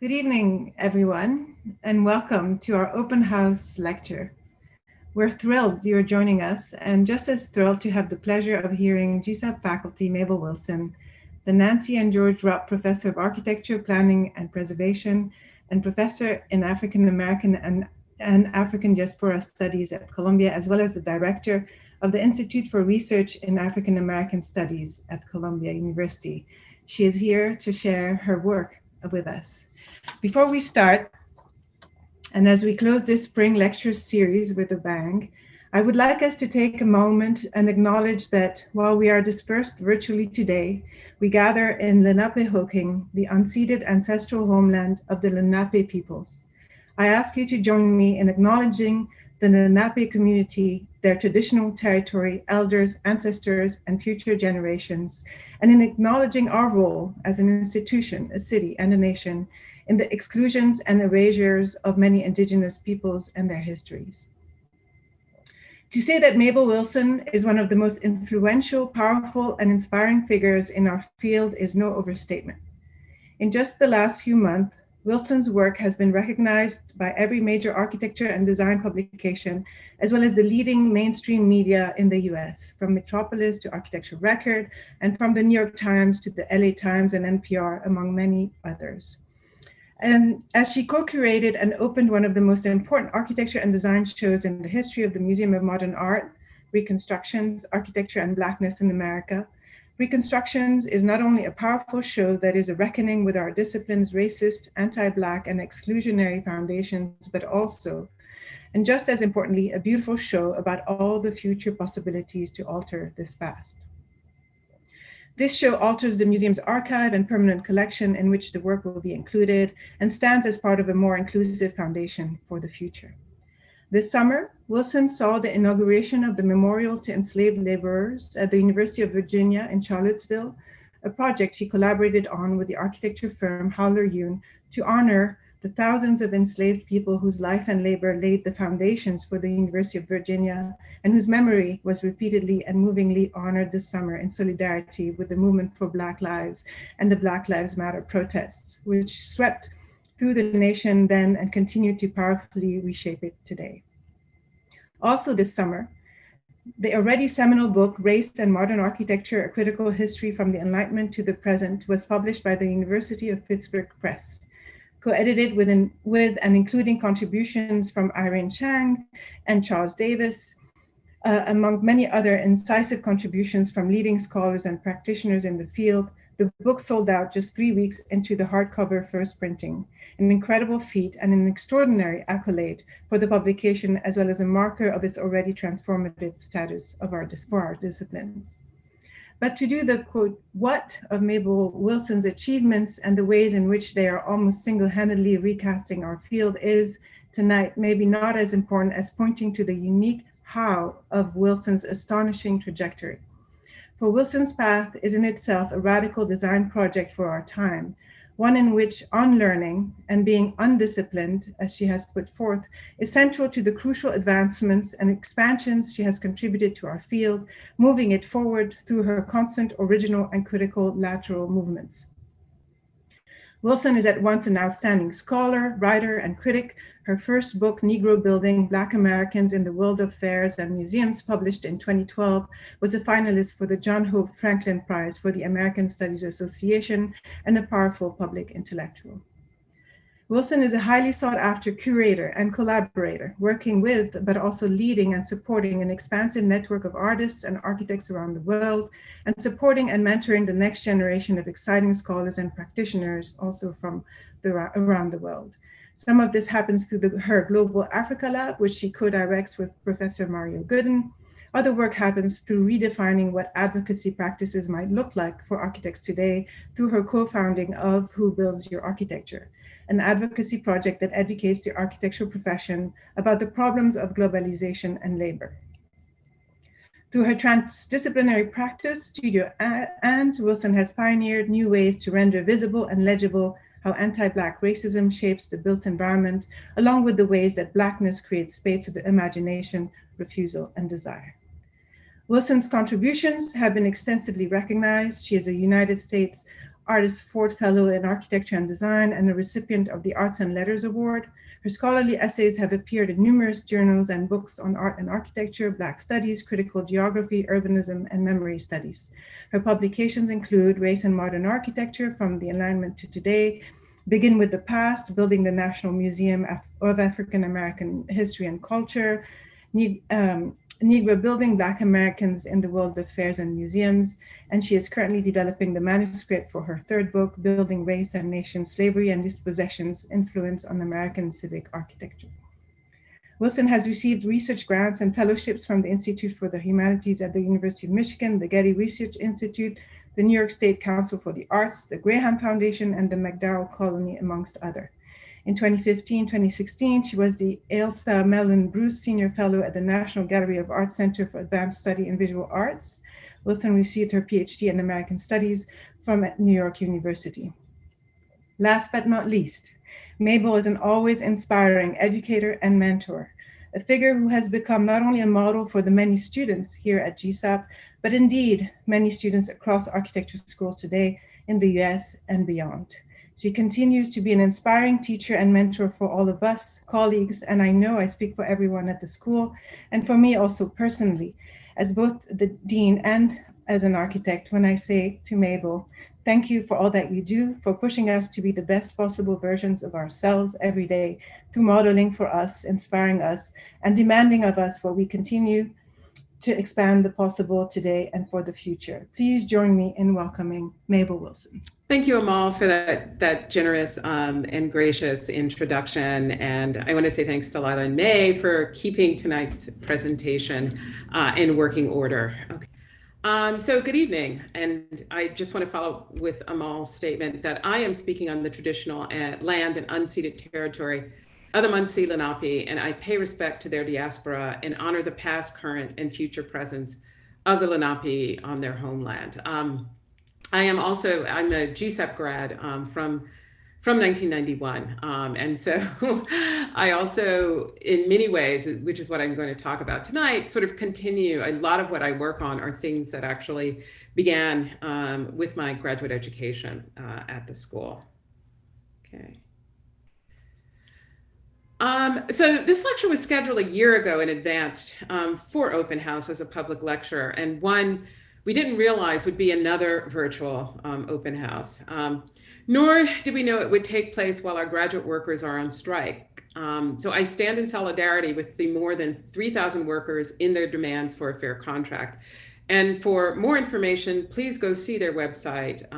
Good evening, everyone, and welcome to our open house lecture. We're thrilled you're joining us, and just as thrilled to have the pleasure of hearing GSAPP faculty Mabel Wilson, the Nancy and George Rupp Professor of Architecture, Planning and Preservation, and Professor in African American and African Diaspora Studies at Columbia, as well as the Director of the Institute for Research in African American Studies at Columbia University. She is here to share her work with us. Before we start, and as we close this spring lecture series with a bang, I would like us to take a moment and acknowledge that while we are dispersed virtually today, we gather in Lenapehoking, the unceded ancestral homeland of the Lenape peoples. I ask you to join me in acknowledging the Lenape community, their traditional territory, elders, ancestors, and future generations, and in acknowledging our role as an institution, a city, and a nation in the exclusions and erasures of many indigenous peoples and their histories. To say that Mabel Wilson is one of the most influential, powerful, and inspiring figures in our field is no overstatement. In just the last few months, Wilson's work has been recognized by every major architecture and design publication, as well as the leading mainstream media in the US, from Metropolis to Architecture Record, and from the New York Times to the LA Times and NPR, among many others. And as she co-curated and opened one of the most important architecture and design shows in the history of the Museum of Modern Art, Reconstructions, Architecture and Blackness in America, Reconstructions is not only a powerful show that is a reckoning with our discipline's racist, anti-Black, and exclusionary foundations, but also, and just as importantly, a beautiful show about all the future possibilities to alter this past. This show alters the museum's archive and permanent collection in which the work will be included and stands as part of a more inclusive foundation for the future. This summer, Wilson saw the inauguration of the Memorial to Enslaved Laborers at the University of Virginia in Charlottesville, a project she collaborated on with the architecture firm Howler Yoon to honor the thousands of enslaved people whose life and labor laid the foundations for the University of Virginia and whose memory was repeatedly and movingly honored this summer in solidarity with the movement for Black Lives and the Black Lives Matter protests, which swept through the nation then and continue to powerfully reshape it today. Also this summer, the already seminal book, Race and Modern Architecture, A Critical History from the Enlightenment to the Present, was published by the University of Pittsburgh Press, co-edited with and including contributions from Irene Chang and Charles Davis, among many other incisive contributions from leading scholars and practitioners in the field. The book sold out just 3 weeks into the hardcover first printing, an incredible feat and an extraordinary accolade for the publication, as well as a marker of its already transformative status for our disciplines. But to do the quote, what of Mabel Wilson's achievements and the ways in which they are almost single-handedly recasting our field is tonight maybe not as important as pointing to the unique how of Wilson's astonishing trajectory. For Wilson's path is in itself a radical design project for our time, one in which unlearning and being undisciplined, as she has put forth, is central to the crucial advancements and expansions she has contributed to our field, moving it forward through her constant original and critical lateral movements. Wilson is at once an outstanding scholar, writer, and critic. Her first book, Negro Building, Black Americans in the World of Fairs and Museums, published in 2012, was a finalist for the John Hope Franklin Prize for the American Studies Association and a powerful public intellectual. Wilson is a highly sought after curator and collaborator, working with, but also leading and supporting an expansive network of artists and architects around the world, and supporting and mentoring the next generation of exciting scholars and practitioners also from around the world. Some of this happens through her Global Africa Lab, which she co-directs with Professor Mario Gooden. Other work happens through redefining what advocacy practices might look like for architects today through her co-founding of Who Builds Your Architecture, an advocacy project that educates the architectural profession about the problems of globalization and labor. Through her transdisciplinary practice, studio, and Wilson has pioneered new ways to render visible and legible how anti-Black racism shapes the built environment, along with the ways that Blackness creates space of imagination, refusal, and desire. Wilson's contributions have been extensively recognized. She is a United States Artist Ford Fellow in Architecture and Design, and a recipient of the Arts and Letters Award. Her scholarly essays have appeared in numerous journals and books on art and architecture, Black studies, critical geography, urbanism, and memory studies. Her publications include Race and Modern Architecture, From the Enlightenment to Today, Begin with the Past, Building the National Museum of African American History and Culture, Negro Building Black Americans in the World of Fairs and Museums, and she is currently developing the manuscript for her third book, Building Race and Nation, Slavery and Dispossession's Influence on American Civic Architecture. Wilson has received research grants and fellowships from the Institute for the Humanities at the University of Michigan, the Getty Research Institute, the New York State Council for the Arts, the Graham Foundation, and the MacDowell Colony, amongst others. In 2015-2016, she was the Ailsa Mellon Bruce Senior Fellow at the National Gallery of Art Center for Advanced Study in Visual Arts. Wilson received her PhD in American Studies from New York University. Last but not least, Mabel is an always inspiring educator and mentor, a figure who has become not only a model for the many students here at GSAPP, but indeed many students across architecture schools today in the US and beyond. She continues to be an inspiring teacher and mentor for all of us, colleagues, and I know I speak for everyone at the school, and for me also personally, as both the dean and as an architect, when I say to Mabel, thank you for all that you do, for pushing us to be the best possible versions of ourselves every day, through modeling for us, inspiring us, and demanding of us what we continue to expand the possible today and for the future. Please join me in welcoming Mabel Wilson. Thank you, Amale, for that generous and gracious introduction. And I want to say thanks to Lila and May for keeping tonight's presentation in working order. Okay. So good evening. And I just want to follow with Amale's statement that I am speaking on the traditional land and unceded territory of the Munsee Lenape, and I pay respect to their diaspora and honor the past, current, and future presence of the Lenape on their homeland. I'm a GSAPP grad from 1991. And so I also, in many ways, which is what I'm going to talk about tonight, sort of continue. A lot of what I work on are things that actually began with my graduate education at the school. Okay. So this lecture was scheduled a year ago in advance for Open House as a public lecture, and one we didn't realize would be another virtual open house. Nor did we know it would take place while our graduate workers are on strike. So I stand in solidarity with the more than 3,000 workers in their demands for a fair contract. And for more information, please go see their website,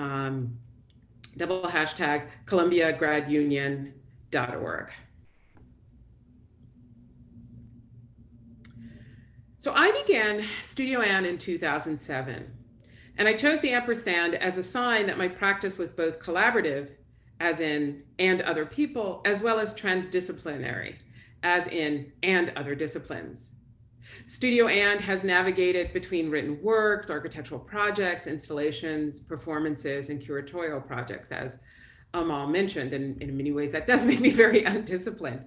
#ColumbiaGradUnion.org. So I began Studio Ann in 2007, and I chose the ampersand as a sign that my practice was both collaborative, as in and other people, as well as transdisciplinary, as in and other disciplines. Studio Ann has navigated between written works, architectural projects, installations, performances, and curatorial projects, as Amale mentioned, and in many ways that does make me very undisciplined.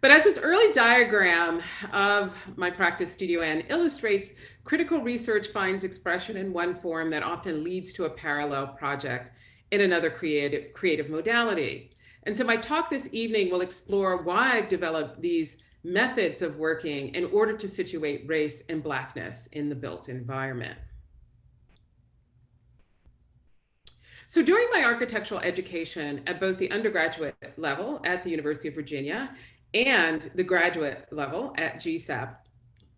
But as this early diagram of my practice, Studio Ann, illustrates, critical research finds expression in one form that often leads to a parallel project in another creative modality. And so my talk this evening will explore why I've developed these methods of working in order to situate race and Blackness in the built environment. So during my architectural education at both the undergraduate level at the University of Virginia and the graduate level at GSAPP,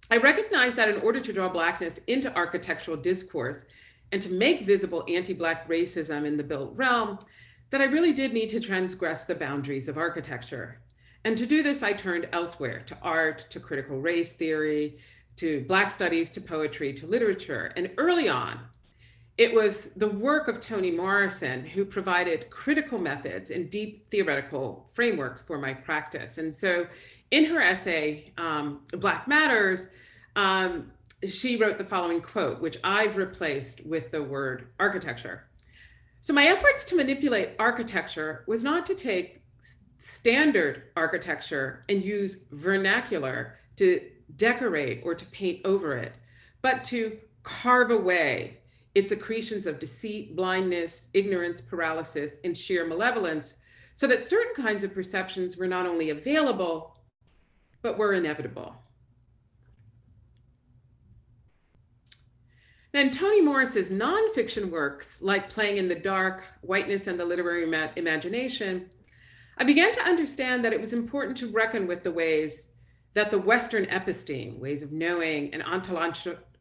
I recognized that in order to draw Blackness into architectural discourse and to make visible anti-Black racism in the built realm, that I really did need to transgress the boundaries of architecture. And to do this, I turned elsewhere, to art, to critical race theory, to Black studies, to poetry, to literature. And early on, it was the work of Toni Morrison who provided critical methods and deep theoretical frameworks for my practice. And so in her essay, Black Matters, she wrote the following quote, which I've replaced with the word architecture. So my efforts to manipulate architecture was not to take standard architecture and use vernacular to decorate or to paint over it, but to carve away its accretions of deceit, blindness, ignorance, paralysis, and sheer malevolence, so that certain kinds of perceptions were not only available, but were inevitable. Now, in Toni Morris's nonfiction works, like Playing in the Dark, Whiteness and the Literary Imagination, I began to understand that it was important to reckon with the ways that the Western episteme, ways of knowing, and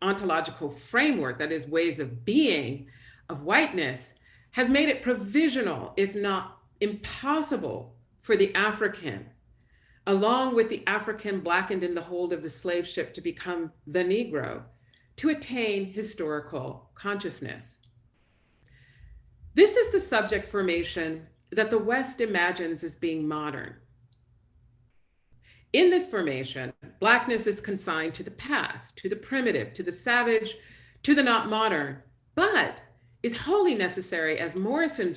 ontological framework, that is, ways of being, of whiteness, has made it provisional, if not impossible, for the African, along with the African blackened in the hold of the slave ship, to become the Negro, to attain historical consciousness. This is the subject formation that the West imagines as being modern. In this formation, Blackness is consigned to the past, to the primitive, to the savage, to the not modern, but is wholly necessary, as Morrison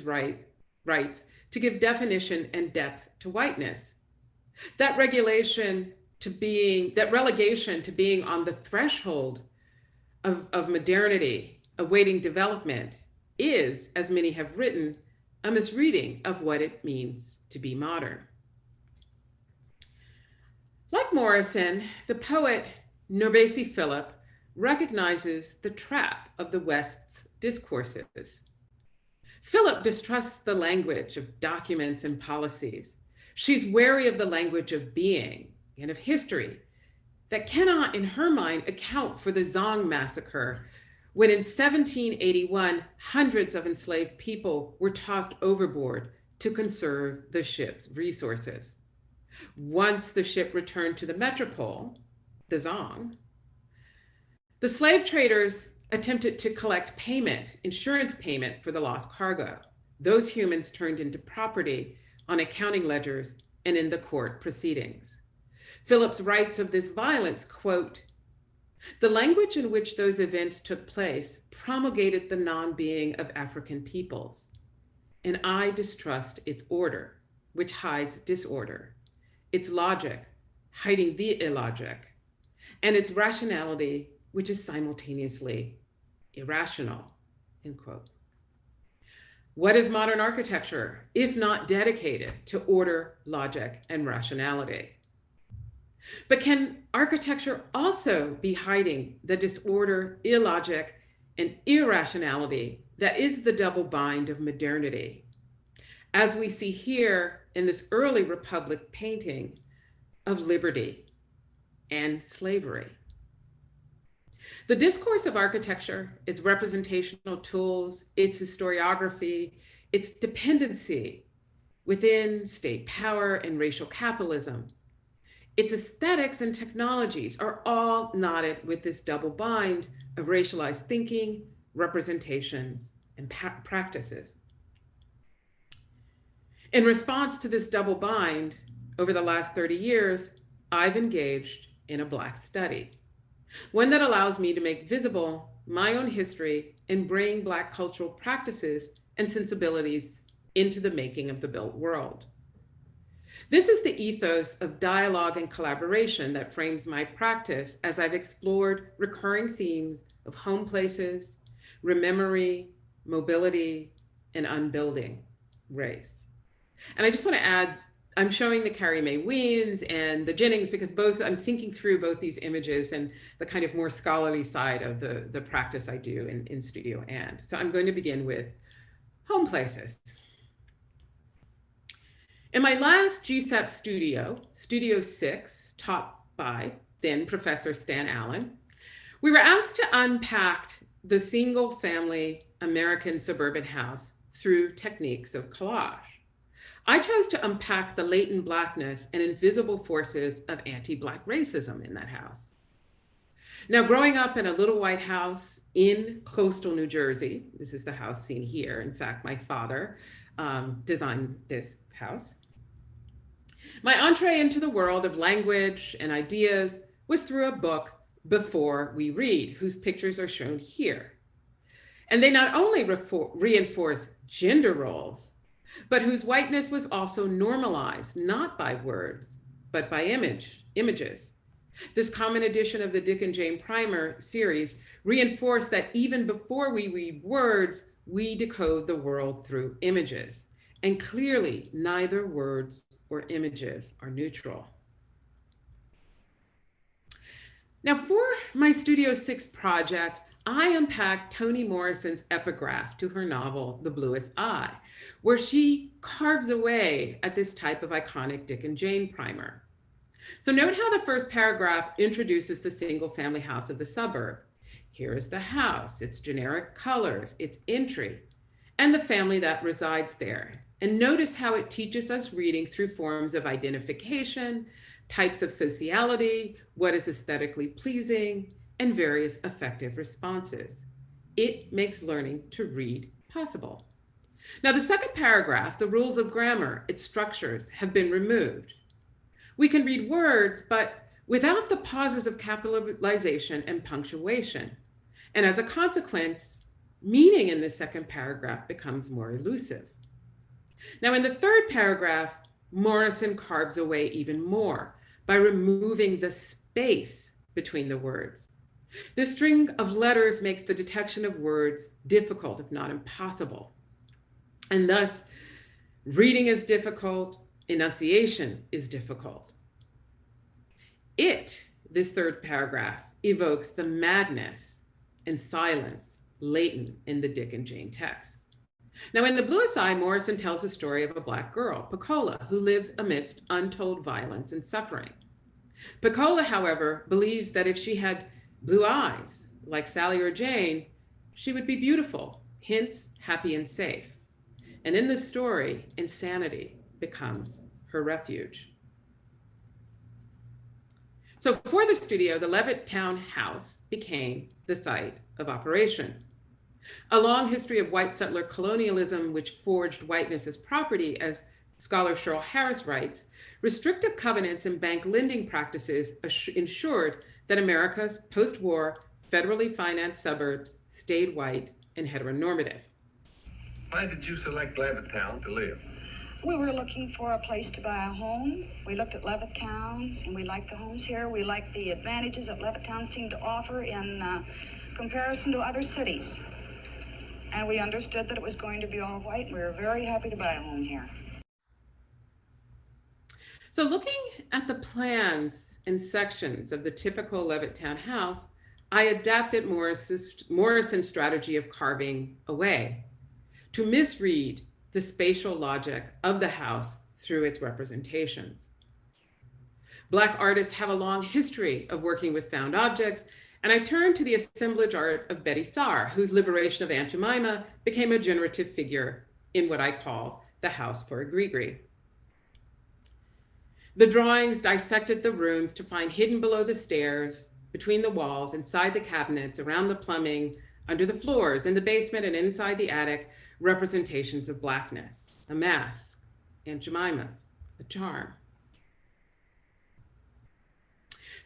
writes, to give definition and depth to whiteness. That relegation to being on the threshold of modernity, awaiting development, is, as many have written, a misreading of what it means to be modern. Like Morrison, the poet Norbesi Philip recognizes the trap of the West's discourses. Philip distrusts the language of documents and policies. She's wary of the language of being and of history that cannot, in her mind, account for the Zong massacre, when in 1781, hundreds of enslaved people were tossed overboard to conserve the ship's resources. Once the ship returned to the metropole, the Zong, the slave traders attempted to collect payment, insurance payment for the lost cargo. Those humans turned into property on accounting ledgers and in the court proceedings. Phillips writes of this violence, quote, "The language in which those events took place promulgated the non-being of African peoples, and I distrust its order, which hides disorder, its logic, hiding the illogic, and its rationality, which is simultaneously irrational," end quote. What is modern architecture, if not dedicated to order, logic, and rationality? But can architecture also be hiding the disorder, illogic, and irrationality that is the double bind of modernity, as we see here in this early Republic painting of liberty and slavery? The discourse of architecture, its representational tools, its historiography, its dependency within state power and racial capitalism, its aesthetics and technologies are all knotted with this double bind of racialized thinking, representations, and practices. In response to this double bind, over the last 30 years, I've engaged in a Black study, one that allows me to make visible my own history and bring Black cultural practices and sensibilities into the making of the built world. This is the ethos of dialogue and collaboration that frames my practice as I've explored recurring themes of home places, rememory, mobility, and unbuilding race. And I just want to add, I'm showing the Carrie Mae Weems and the Jennings because I'm thinking through both these images and the kind of more scholarly side of the practice I do in Studio And. So I'm going to begin with home places. In my last GSAPP studio, Studio 6, taught by then Professor Stan Allen, we were asked to unpack the single family American suburban house through techniques of collage. I chose to unpack the latent Blackness and invisible forces of anti-Black racism in that house. Now, growing up in a little white house in coastal New Jersey, this is the house seen here. In fact, my father designed this house. My entree into the world of language and ideas was through a book, Before We Read, whose pictures are shown here. And they not only reinforce gender roles, but whose whiteness was also normalized, not by words, but by images. This common edition of the Dick and Jane Primer series reinforced that even before we read words, we decode the world through images. And clearly, neither words or images are neutral. Now, for my Studio 6 project, I unpacked Toni Morrison's epigraph to her novel, The Bluest Eye, where she carves away at this type of iconic Dick and Jane primer. So note how the first paragraph introduces the single-family house of the suburb. Here is the house, its generic colors, its entry, and the family that resides there. And notice how it teaches us reading through forms of identification, types of sociality, what is aesthetically pleasing, and various affective responses. It makes learning to read possible. Now, the second paragraph, the rules of grammar, its structures, have been removed. We can read words, but without the pauses of capitalization and punctuation. And as a consequence, meaning in the second paragraph becomes more elusive. Now, in the third paragraph, Morrison carves away even more by removing the space between the words. This string of letters makes the detection of words difficult, if not impossible. And thus, reading is difficult, enunciation is difficult. This third paragraph, evokes the madness and silence latent in the Dick and Jane text. Now, in The Bluest Eye, Morrison tells the story of a Black girl, Pecola, who lives amidst untold violence and suffering. Pecola, however, believes that if she had blue eyes, like Sally or Jane, she would be beautiful, hence happy and safe. And in this story, insanity becomes her refuge. So for the studio, the Levittown house became the site of operation. A long history of white settler colonialism, which forged whiteness as property, as scholar Cheryl Harris writes, restrictive covenants and bank lending practices ensured that America's post-war federally financed suburbs stayed white and heteronormative. Why did you select Levittown to live? We were looking for a place to buy a home. We looked at Levittown, and we liked the homes here. We liked the advantages that Levittown seemed to offer in comparison to other cities. And we understood that it was going to be all white, and we were very happy to buy a home here. So looking at the plans and sections of the typical Levittown house, I adapted Morrison's strategy of carving away to misread the spatial logic of the house through its representations. Black artists have a long history of working with found objects, and I turned to the assemblage art of Betty Saar, whose liberation of Aunt Jemima became a generative figure in what I call the house for Grigri. The drawings dissected the rooms to find hidden below the stairs, between the walls, inside the cabinets, around the plumbing, under the floors, in the basement, and inside the attic, representations of Blackness, a mask, Aunt Jemima, a charm.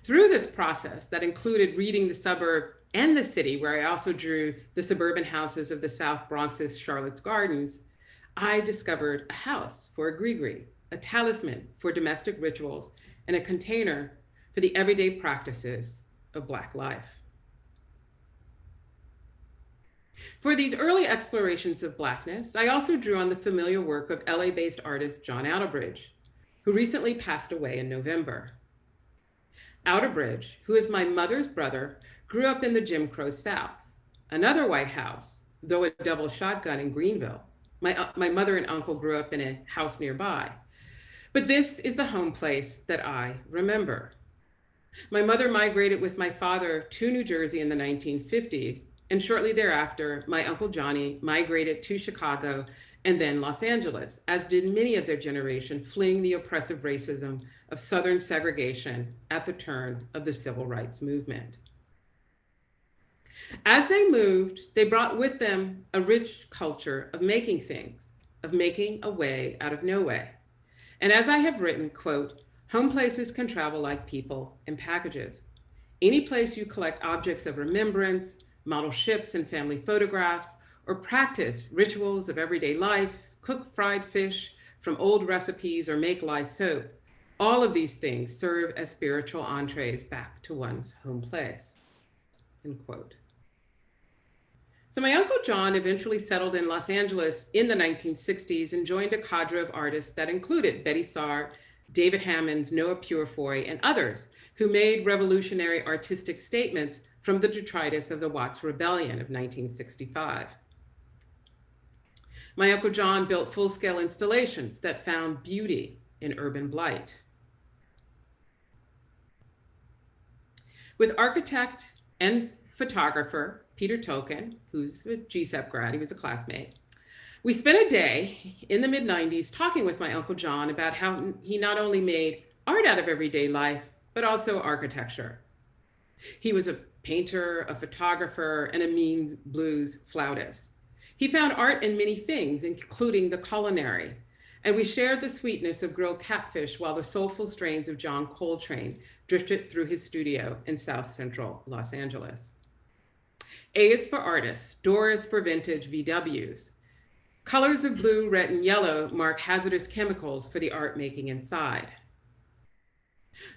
Through this process that included reading the suburb and the city, where I also drew the suburban houses of the South Bronx's Charlotte's Gardens, I discovered a house for a grigri, a talisman for domestic rituals, and a container for the everyday practices of Black life. For these early explorations of Blackness, I also drew on the familiar work of LA-based artist John Outerbridge, who recently passed away in November. Outerbridge, who is my mother's brother, grew up in the Jim Crow South, another white house, though a double shotgun in Greenville. My mother and uncle grew up in a house nearby. But this is the home place that I remember. My mother migrated with my father to New Jersey in the 1950s, and shortly thereafter, my Uncle Johnny migrated to Chicago and then Los Angeles, as did many of their generation, fleeing the oppressive racism of Southern segregation at the turn of the Civil Rights Movement. As they moved, they brought with them a rich culture of making things, of making a way out of no way. And as I have written, quote, home places can travel like people in packages. Any place you collect objects of remembrance, model ships and family photographs, or practice rituals of everyday life, cook fried fish from old recipes, or make lye soap, All of these things serve as spiritual entrees back to one's home place, end quote. So my Uncle John eventually settled in Los Angeles in the 1960s and joined a cadre of artists that included Betty Saar, David Hammons, Noah Purefoy, and others who made revolutionary artistic statements from the detritus of the Watts Rebellion of 1965. My Uncle John built full-scale installations that found beauty in urban blight. With architect and photographer Peter Tolkien, who's a GSAPP grad, he was a classmate, we spent a day in the mid-90s talking with my Uncle John about how he not only made art out of everyday life, but also architecture. He was a painter, a photographer, and a mean blues flautist. He found art in many things, including the culinary, and we shared the sweetness of grilled catfish while the soulful strains of John Coltrane drifted through his studio in South Central Los Angeles. A is for artists, doors for vintage VWs. Colors of blue, red, and yellow mark hazardous chemicals for the art making inside.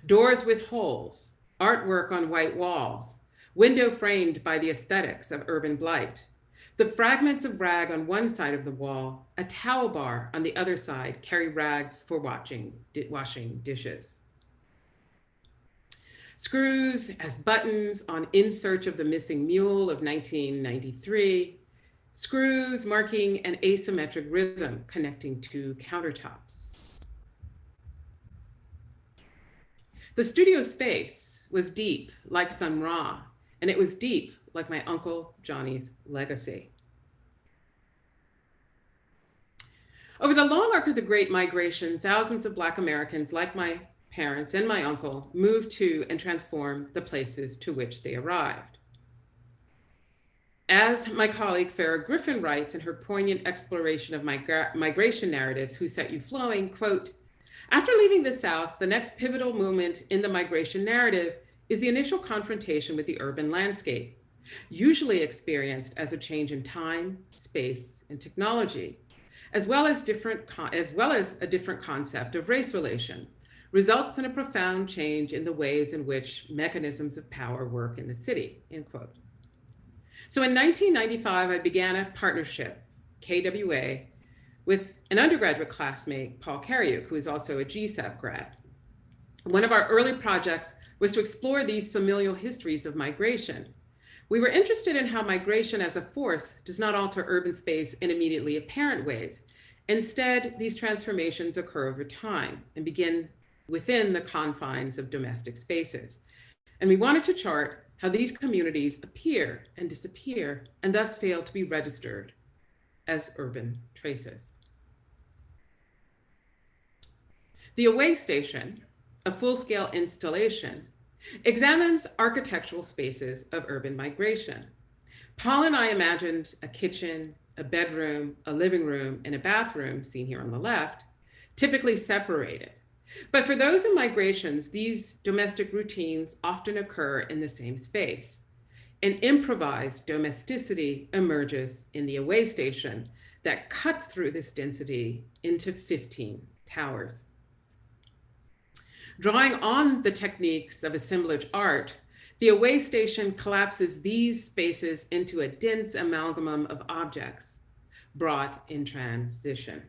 Doors with holes, artwork on white walls, window framed by the aesthetics of urban blight. The fragments of rag on one side of the wall, a towel bar on the other side carry rags for washing dishes. Screws as buttons on In Search of the Missing Mule of 1993. Screws marking an asymmetric rhythm connecting two countertops. The studio space was deep like Sun Ra, and it was deep like my Uncle Johnny's legacy. Over the long arc of the Great Migration, thousands of Black Americans like my parents and my uncle moved to and transformed the places to which they arrived. As my colleague Farah Griffin writes in her poignant exploration of migration narratives, Who Set You Flowing, quote, after leaving the South, the next pivotal moment in the migration narrative is the initial confrontation with the urban landscape, usually experienced as a change in time, space, and technology, as well as a different concept of race relation, results in a profound change in the ways in which mechanisms of power work in the city, end quote. So in 1995, I began a partnership, KWA, with an undergraduate classmate, Paul Karyuk, who is also a GSAPP grad. One of our early projects was to explore these familial histories of migration. We were interested in how migration as a force does not alter urban space in immediately apparent ways. Instead, these transformations occur over time and begin within the confines of domestic spaces. And we wanted to chart how these communities appear and disappear and thus fail to be registered as urban traces. The Away Station, a full-scale installation, examines architectural spaces of urban migration. Paul and I imagined a kitchen, a bedroom, a living room, and a bathroom, seen here on the left, typically separated. But for those in migrations, these domestic routines often occur in the same space. An improvised domesticity emerges in the Away Station that cuts through this density into 15 towers. Drawing on the techniques of assemblage art, the Away Station collapses these spaces into a dense amalgam of objects brought in transition.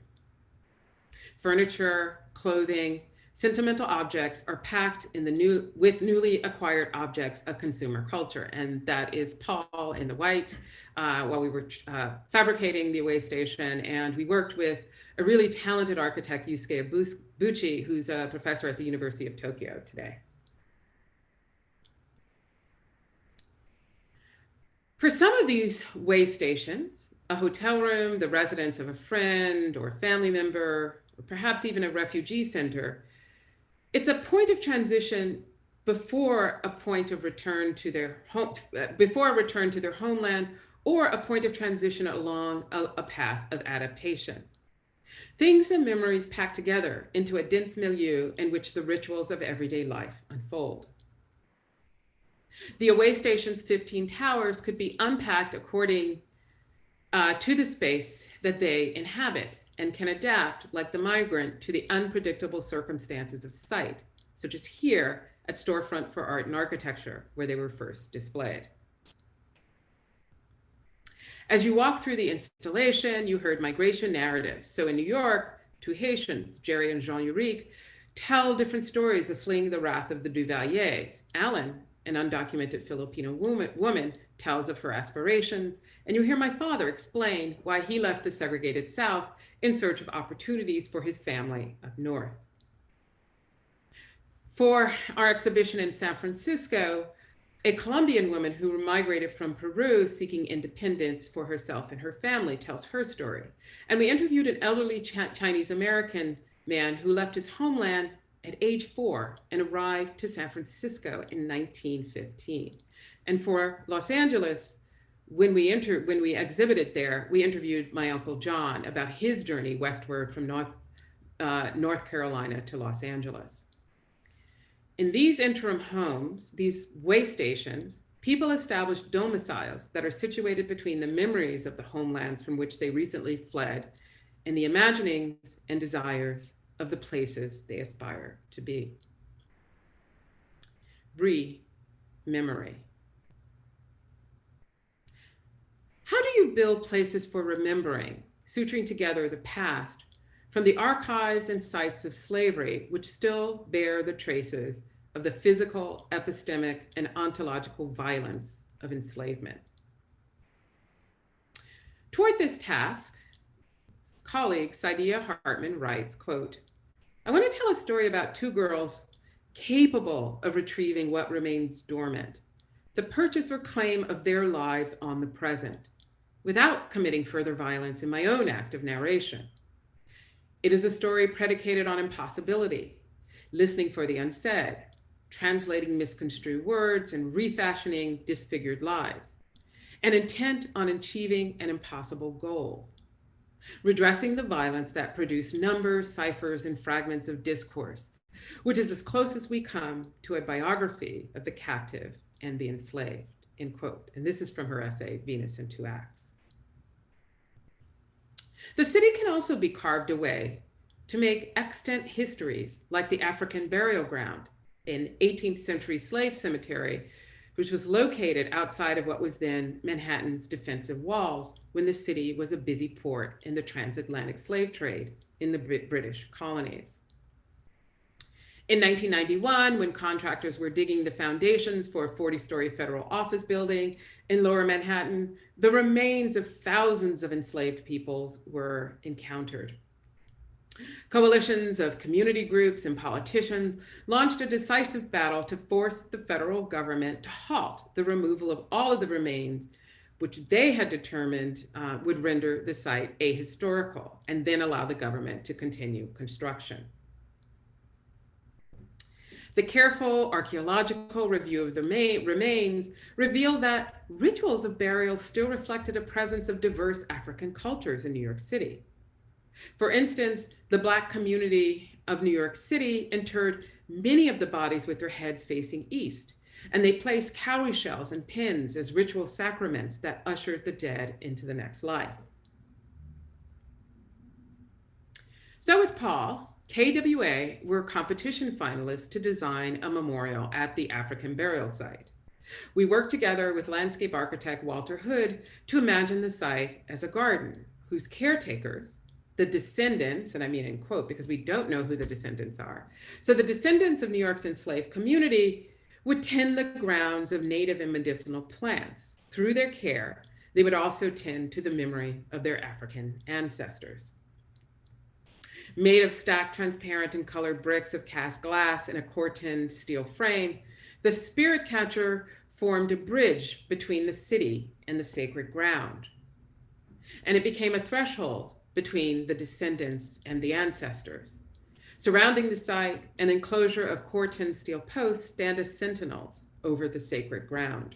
Furniture, clothing, sentimental objects are packed in with newly acquired objects of consumer culture. And that is Paul in the white while we were fabricating the Away Station. And we worked with a really talented architect, Yusuke Buchi, who's a professor at the University of Tokyo today. For some of these way stations, a hotel room, the residence of a friend or family member, or perhaps even a refugee center, it's a point of transition before a point of return to their home, before a return to their homeland, or a point of transition along a path of adaptation. Things and memories packed together into a dense milieu in which the rituals of everyday life unfold. The Away Station's 15 towers could be unpacked according to the space that they inhabit. and can adapt, like the migrant, to the unpredictable circumstances of site, such as here at Storefront for Art and Architecture, where they were first displayed. As you walk through the installation, you heard migration narratives. So in New York, two Haitians, Jerry and Jean Urique, tell different stories of fleeing the wrath of the Duvaliers. Alan, an undocumented Filipino woman, tells of her aspirations. And you hear my father explain why he left the segregated South in search of opportunities for his family up north. For our exhibition in San Francisco, a Colombian woman who migrated from Peru seeking independence for herself and her family tells her story. And we interviewed an elderly Chinese American man who left his homeland at age 4 and arrived to San Francisco in 1915. And for Los Angeles, when we exhibited there, we interviewed my Uncle John about his journey westward from North Carolina to Los Angeles. In these interim homes, these way stations, people establish domiciles that are situated between the memories of the homelands from which they recently fled and the imaginings and desires of the places they aspire to be. Memory. How do you build places for remembering, suturing together the past from the archives and sites of slavery, which still bear the traces of the physical, epistemic, and ontological violence of enslavement? Toward this task, colleague Saidiya Hartman writes, quote, "I want to tell a story about two girls capable of retrieving what remains dormant, the purchase or claim of their lives on the present, without committing further violence in my own act of narration. It is a story predicated on impossibility, listening for the unsaid, translating misconstrued words and refashioning disfigured lives, and intent on achieving an impossible goal, redressing the violence that produced numbers, ciphers, and fragments of discourse, which is as close as we come to a biography of the captive and the enslaved," end quote. And this is from her essay, Venus in Two Acts. The city can also be carved away to make extant histories like the African burial ground, an 18th century slave cemetery, which was located outside of what was then Manhattan's defensive walls when the city was a busy port in the transatlantic slave trade in the British colonies. In 1991, when contractors were digging the foundations for a 40-story federal office building in Lower Manhattan, the remains of thousands of enslaved peoples were encountered. Coalitions of community groups and politicians launched a decisive battle to force the federal government to halt the removal of all of the remains, which they had determined would render the site ahistorical, and then allow the government to continue construction. The careful archaeological review of the remains revealed that rituals of burial still reflected a presence of diverse African cultures in New York City. For instance, the Black community of New York City interred many of the bodies with their heads facing east, and they placed cowrie shells and pins as ritual sacraments that ushered the dead into the next life. So with Paul, KWA were competition finalists to design a memorial at the African burial site. We worked together with landscape architect Walter Hood to imagine the site as a garden whose caretakers, the descendants, and I mean in quote because we don't know who the descendants are. So the descendants of New York's enslaved community would tend the grounds of native and medicinal plants. Through their care, they would also tend to the memory of their African ancestors. Made of stacked transparent and colored bricks of cast glass in a cortined steel frame, the spirit catcher formed a bridge between the city and the sacred ground. And it became a threshold between the descendants and the ancestors. Surrounding the site, an enclosure of cortined steel posts stand as sentinels over the sacred ground.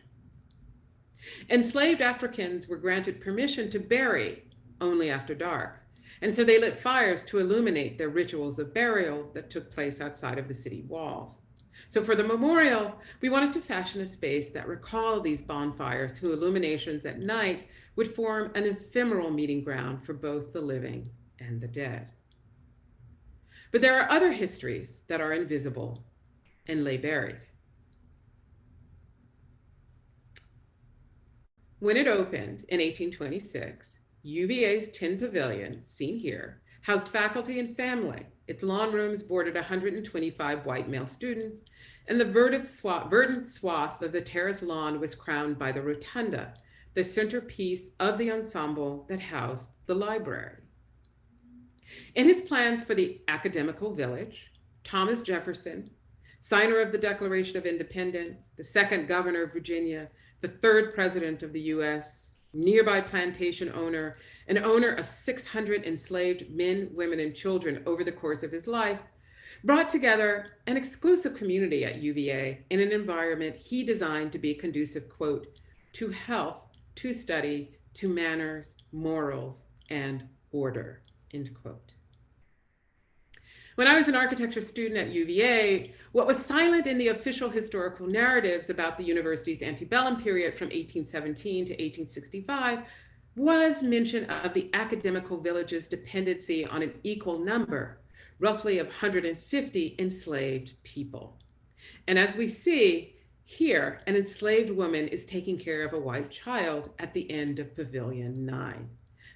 Enslaved Africans were granted permission to bury only after dark, and so they lit fires to illuminate their rituals of burial that took place outside of the city walls. So for the memorial, we wanted to fashion a space that recalled these bonfires whose illuminations at night would form an ephemeral meeting ground for both the living and the dead. But there are other histories that are invisible and lay buried. When it opened in 1826, UVA's Tin Pavilion, seen here, housed faculty and family. Its lawn rooms boarded 125 white male students, and the verdant swath of the terrace lawn was crowned by the rotunda, the centerpiece of the ensemble that housed the library. In his plans for the academical village, Thomas Jefferson, signer of the Declaration of Independence, the second governor of Virginia, the third president of the US, nearby plantation owner, and owner of 600 enslaved men, women, and children over the course of his life, brought together an exclusive community at UVA in an environment he designed to be conducive, quote, to health, to study, to manners, morals, and order, end quote. When I was an architecture student at UVA, what was silent in the official historical narratives about the university's antebellum period from 1817 to 1865 was mention of the academical village's dependency on an equal number, roughly of 150 enslaved people. And as we see here, an enslaved woman is taking care of a white child at the end of Pavilion 9.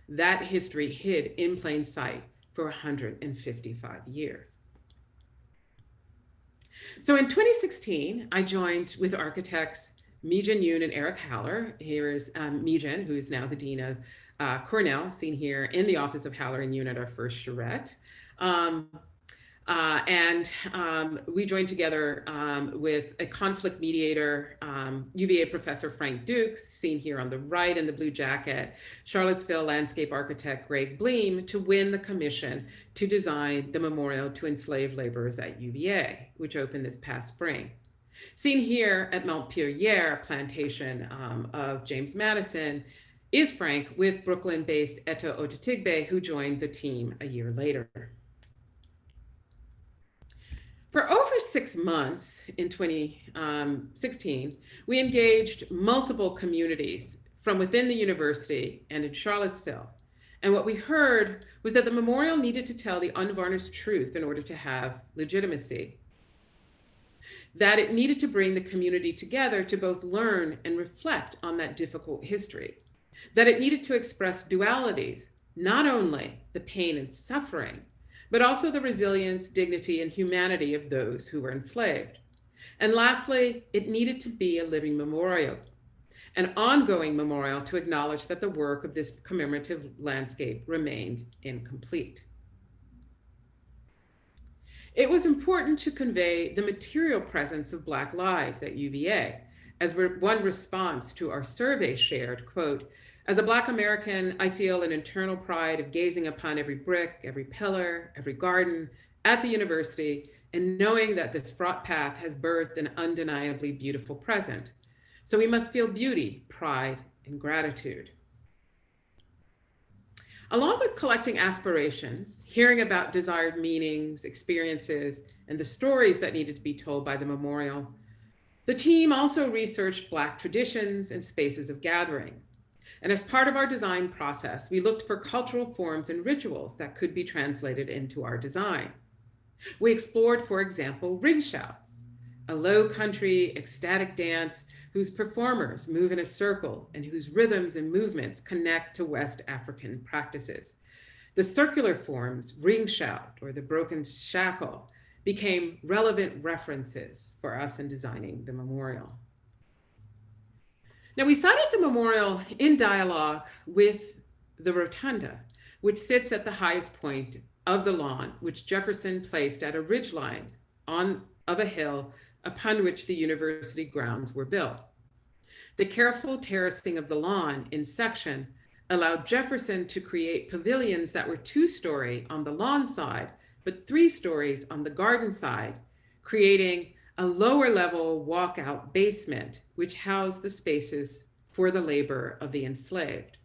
That history hid in plain sight for 155 years. So in 2016, I joined with architects Mi-Jin Yoon and Eric Haller. Here is Mi-Jin, who is now the Dean of Cornell, seen here in the office of Haller and Yoon at our first charrette. We joined together with a conflict mediator, UVA professor Frank Dukes, seen here on the right in the blue jacket, Charlottesville landscape architect Greg Bleem, to win the commission to design the memorial to enslaved laborers at UVA, which opened this past spring. Seen here at Montpelier plantation of James Madison is Frank with Brooklyn-based Eto Otatigbe, who joined the team a year later. For over 6 months in 2016, we engaged multiple communities from within the university and in Charlottesville. And what we heard was that the memorial needed to tell the unvarnished truth in order to have legitimacy. That it needed to bring the community together to both learn and reflect on that difficult history. That it needed to express dualities, not only the pain and suffering, but also the resilience, dignity, and humanity of those who were enslaved. And lastly, it needed to be a living memorial, an ongoing memorial to acknowledge that the work of this commemorative landscape remained incomplete. It was important to convey the material presence of Black lives at UVA, as one response to our survey shared, quote, as a Black American, I feel an internal pride of gazing upon every brick, every pillar, every garden at the university, and knowing that this fraught path has birthed an undeniably beautiful present. So we must feel beauty, pride, and gratitude. Along with collecting aspirations, hearing about desired meanings, experiences, and the stories that needed to be told by the memorial, the team also researched Black traditions and spaces of gathering. And as part of our design process, we looked for cultural forms and rituals that could be translated into our design. We explored, for example, ring shouts, a low country ecstatic dance whose performers move in a circle and whose rhythms and movements connect to West African practices. The circular forms, ring shout or the broken shackle, became relevant references for us in designing the memorial. Now, we cited the memorial in dialogue with the rotunda, which sits at the highest point of the lawn, which Jefferson placed at a ridgeline of a hill upon which the university grounds were built. The careful terracing of the lawn in section allowed Jefferson to create pavilions that were 2-story on the lawn side, but 3 stories on the garden side, creating a lower level walkout basement, which housed the spaces for the labor of the enslaved.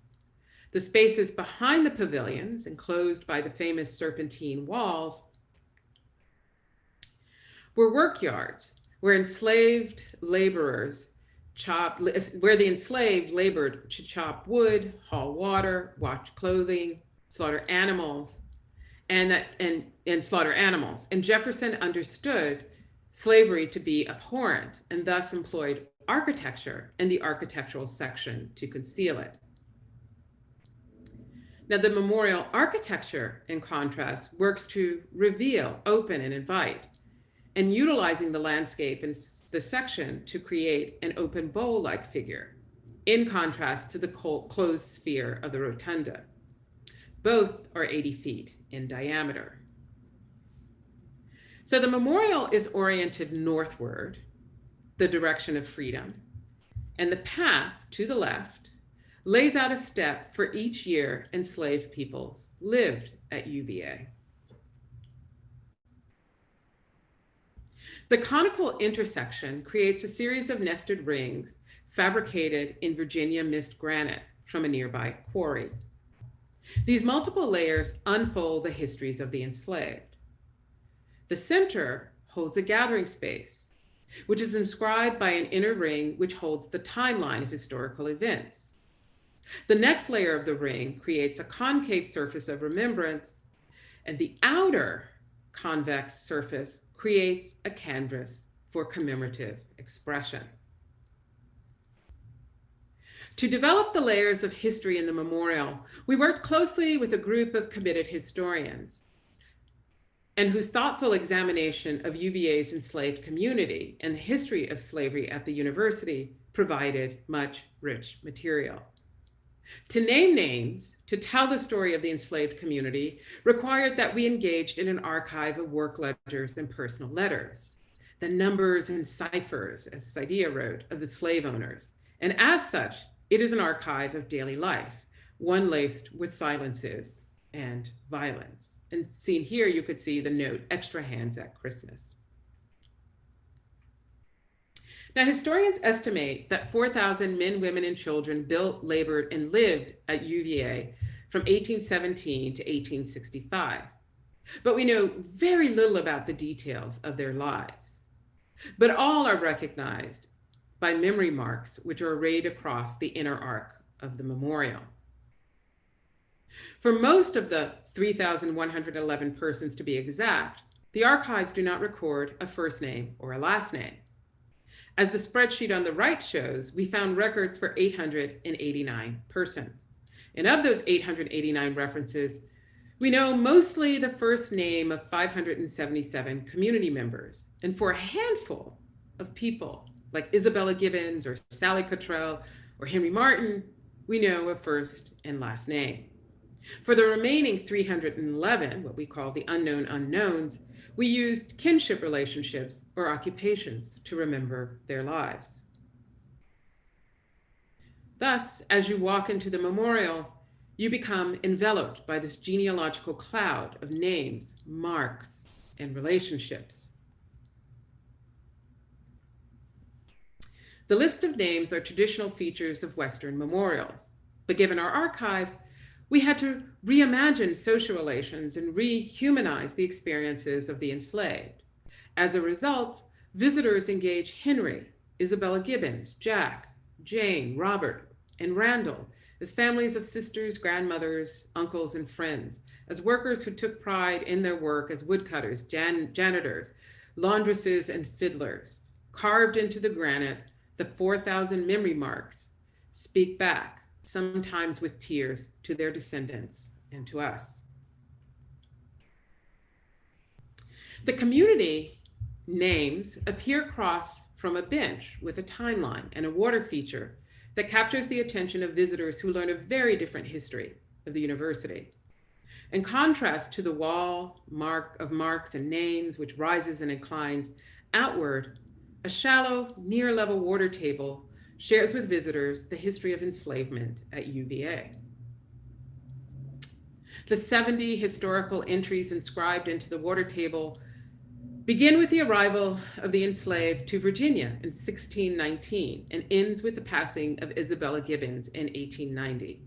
The spaces behind the pavilions, enclosed by the famous serpentine walls, were work yards where enslaved laborers where the enslaved labored to chop wood, haul water, wash clothing, slaughter animals, and slaughter animals. And Jefferson understood slavery to be abhorrent and thus employed architecture in the architectural section to conceal it. Now, the memorial architecture, in contrast, works to reveal, open, and invite, and utilizing the landscape in the section to create an open bowl-like figure, in contrast to the closed sphere of the rotunda. Both are 80 feet in diameter. So the memorial is oriented northward, the direction of freedom, and the path to the left lays out a step for each year enslaved peoples lived at UVA. The conical intersection creates a series of nested rings fabricated in Virginia mist granite from a nearby quarry. These multiple layers unfold the histories of the enslaved. The center holds a gathering space, which is inscribed by an inner ring which holds the timeline of historical events. The next layer of the ring creates a concave surface of remembrance, and the outer convex surface creates a canvas for commemorative expression. To develop the layers of history in the memorial, we worked closely with a group of committed historians, and whose thoughtful examination of UVA's enslaved community and the history of slavery at the university provided much rich material. To name names, to tell the story of the enslaved community, required that we engaged in an archive of work ledgers and personal letters, the numbers and ciphers, as Saidia wrote, of the slave owners. And as such, it is an archive of daily life, one laced with silences and violence. And seen here, you could see the note, extra hands at Christmas. Now, historians estimate that 4,000 men, women, and children built, labored, and lived at UVA from 1817 to 1865. But we know very little about the details of their lives. But all are recognized by memory marks, which are arrayed across the inner arc of the memorial. For most of the 3,111 persons, to be exact, the archives do not record a first name or a last name. As the spreadsheet on the right shows, we found records for 889 persons. And of those 889 references, we know mostly the first name of 577 community members. And for a handful of people, like Isabella Gibbons or Sally Cottrell or Henry Martin, we know a first and last name. For the remaining 311, what we call the unknown unknowns, we used kinship relationships or occupations to remember their lives. Thus, as you walk into the memorial, you become enveloped by this genealogical cloud of names, marks, and relationships. The list of names are traditional features of Western memorials, but given our archive, we had to reimagine social relations and rehumanize the experiences of the enslaved. As a result, visitors engage Henry, Isabella Gibbons, Jack, Jane, Robert, and Randall as families of sisters, grandmothers, uncles, and friends, as workers who took pride in their work as woodcutters, janitors, laundresses, and fiddlers. Carved into the granite, the 4,000 memory marks speak back, sometimes with tears, to their descendants and to us. The community names appear across from a bench with a timeline and a water feature that captures the attention of visitors who learn a very different history of the university. In contrast to the wall of marks and names, which rises and inclines outward, a shallow, near-level water table shares with visitors the history of enslavement at UVA. The 70 historical entries inscribed into the water table begin with the arrival of the enslaved to Virginia in 1619 and ends with the passing of Isabella Gibbons in 1890.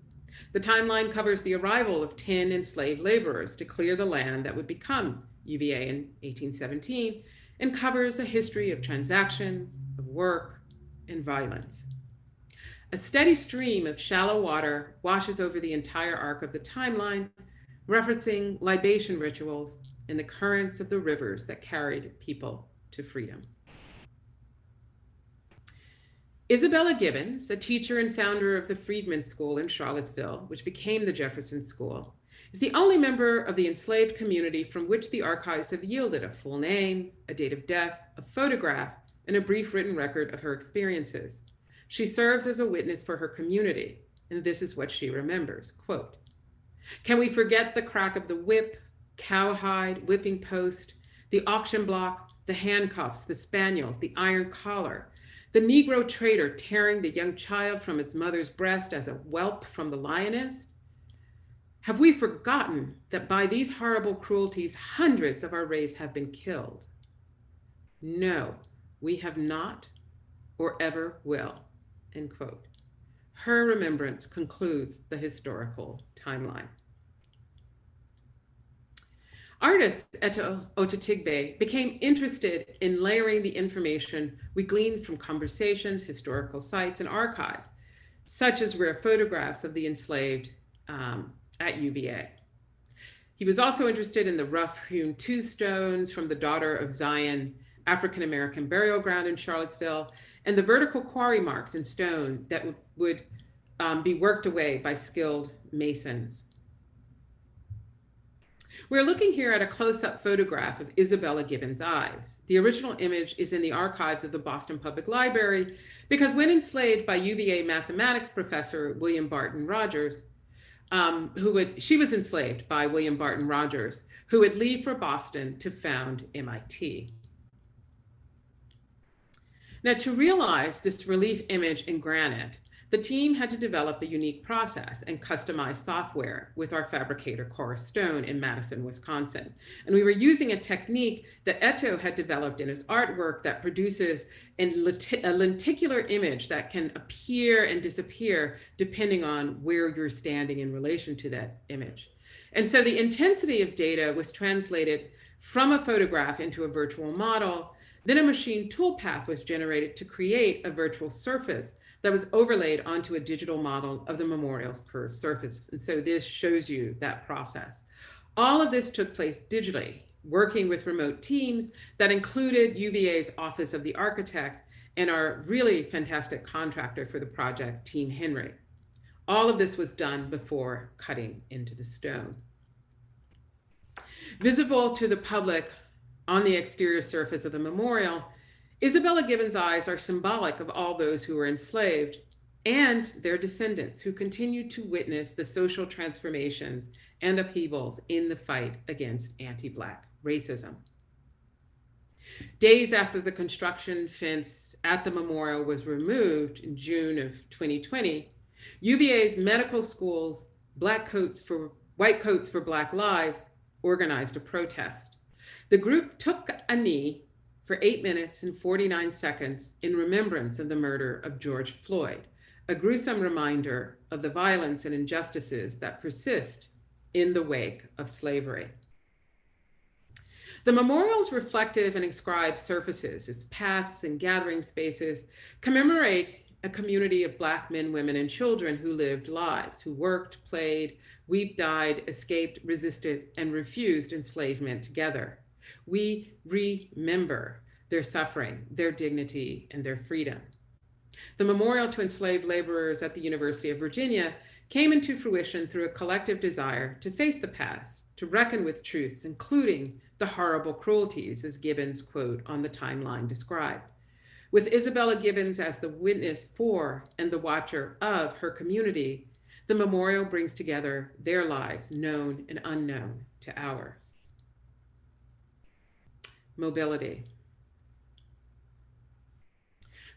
The timeline covers the arrival of 10 enslaved laborers to clear the land that would become UVA in 1817 and covers a history of transactions, of work, and violence. A steady stream of shallow water washes over the entire arc of the timeline, referencing libation rituals and the currents of the rivers that carried people to freedom. Isabella Gibbons, a teacher and founder of the Freedman School in Charlottesville, which became the Jefferson School, is the only member of the enslaved community from which the archives have yielded a full name, a date of death, a photograph, and a brief written record of her experiences. She serves as a witness for her community, and this is what she remembers, quote, "Can we forget the crack of the whip, cowhide, whipping post, the auction block, the handcuffs, the spaniels, the iron collar, the Negro trader tearing the young child from its mother's breast as a whelp from the lioness? Have we forgotten that by these horrible cruelties, hundreds of our race have been killed? No, we have not or ever will," end quote. Her remembrance concludes the historical timeline. Artist Eto Otatigbe became interested in layering the information we gleaned from conversations, historical sites, and archives, such as rare photographs of the enslaved at UVA. He was also interested in the rough-hewn tombstones from the Daughter of Zion African American burial ground in Charlottesville, and the vertical quarry marks in stone that would be worked away by skilled masons. We're looking here at a close-up photograph of Isabella Gibbons' eyes. The original image is in the archives of the Boston Public Library because when enslaved by UVA mathematics professor William Barton Rogers, she was enslaved by William Barton Rogers, who would leave for Boston to found MIT. Now, to realize this relief image in granite, the team had to develop a unique process and customized software with our fabricator, Cora Stone, in Madison, Wisconsin. And we were using a technique that Eto had developed in his artwork that produces a lenticular image that can appear and disappear depending on where you're standing in relation to that image. And so the intensity of data was translated from a photograph into a virtual model. Then a machine toolpath was generated to create a virtual surface that was overlaid onto a digital model of the memorial's curved surface. And so this shows you that process. All of this took place digitally, working with remote teams that included UVA's Office of the Architect and our really fantastic contractor for the project, Team Henry. All of this was done before cutting into the stone. Visible to the public on the exterior surface of the memorial, Isabella Gibbons' eyes are symbolic of all those who were enslaved and their descendants who continued to witness the social transformations and upheavals in the fight against anti-Black racism. Days after the construction fence at the memorial was removed in June of 2020, UVA's medical school's White Coats for Black Lives organized a protest. The group took a knee for 8 minutes and 49 seconds in remembrance of the murder of George Floyd, a gruesome reminder of the violence and injustices that persist in the wake of slavery. The memorial's reflective and inscribed surfaces, its paths and gathering spaces, commemorate a community of Black men, women, and children who lived lives, who worked, played, wept, died, escaped, resisted, and refused enslavement together. We remember their suffering, their dignity, and their freedom. The memorial to enslaved laborers at the University of Virginia came into fruition through a collective desire to face the past, to reckon with truths, including the horrible cruelties, as Gibbons' quote on the timeline described. With Isabella Gibbons as the witness for and the watcher of her community, the memorial brings together their lives, known and unknown to ours. Mobility.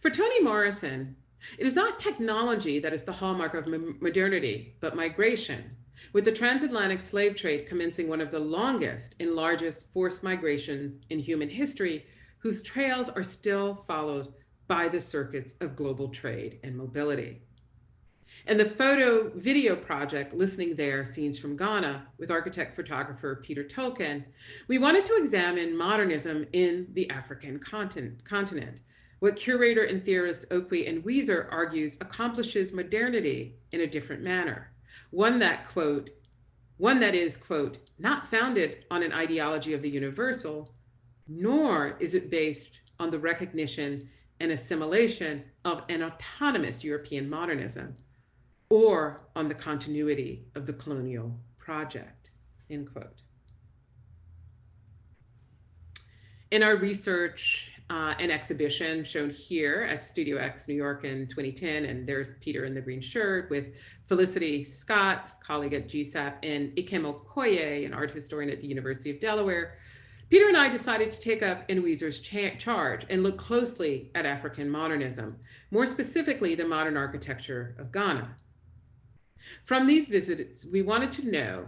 For Toni Morrison, it is not technology that is the hallmark of modernity, but migration, with the transatlantic slave trade commencing one of the longest and largest forced migrations in human history, whose trails are still followed by the circuits of global trade and mobility. And the photo video project, Listening There, Scenes from Ghana, with architect photographer Peter Tolkien, we wanted to examine modernism in the African continent. What curator and theorist Okwe and Weiser argues accomplishes modernity in a different manner. One that, quote, one that is, quote, not founded on an ideology of the universal, nor is it based on the recognition and assimilation of an autonomous European modernism, or on the continuity of the colonial project, end quote. In our research and exhibition shown here at Studio X New York in 2010, and there's Peter in the green shirt with Felicity Scott, colleague at GSAPP, and Ikem Okoye, an art historian at the University of Delaware, Peter and I decided to take up Nweezer's charge and look closely at African modernism, more specifically the modern architecture of Ghana. From these visits, we wanted to know,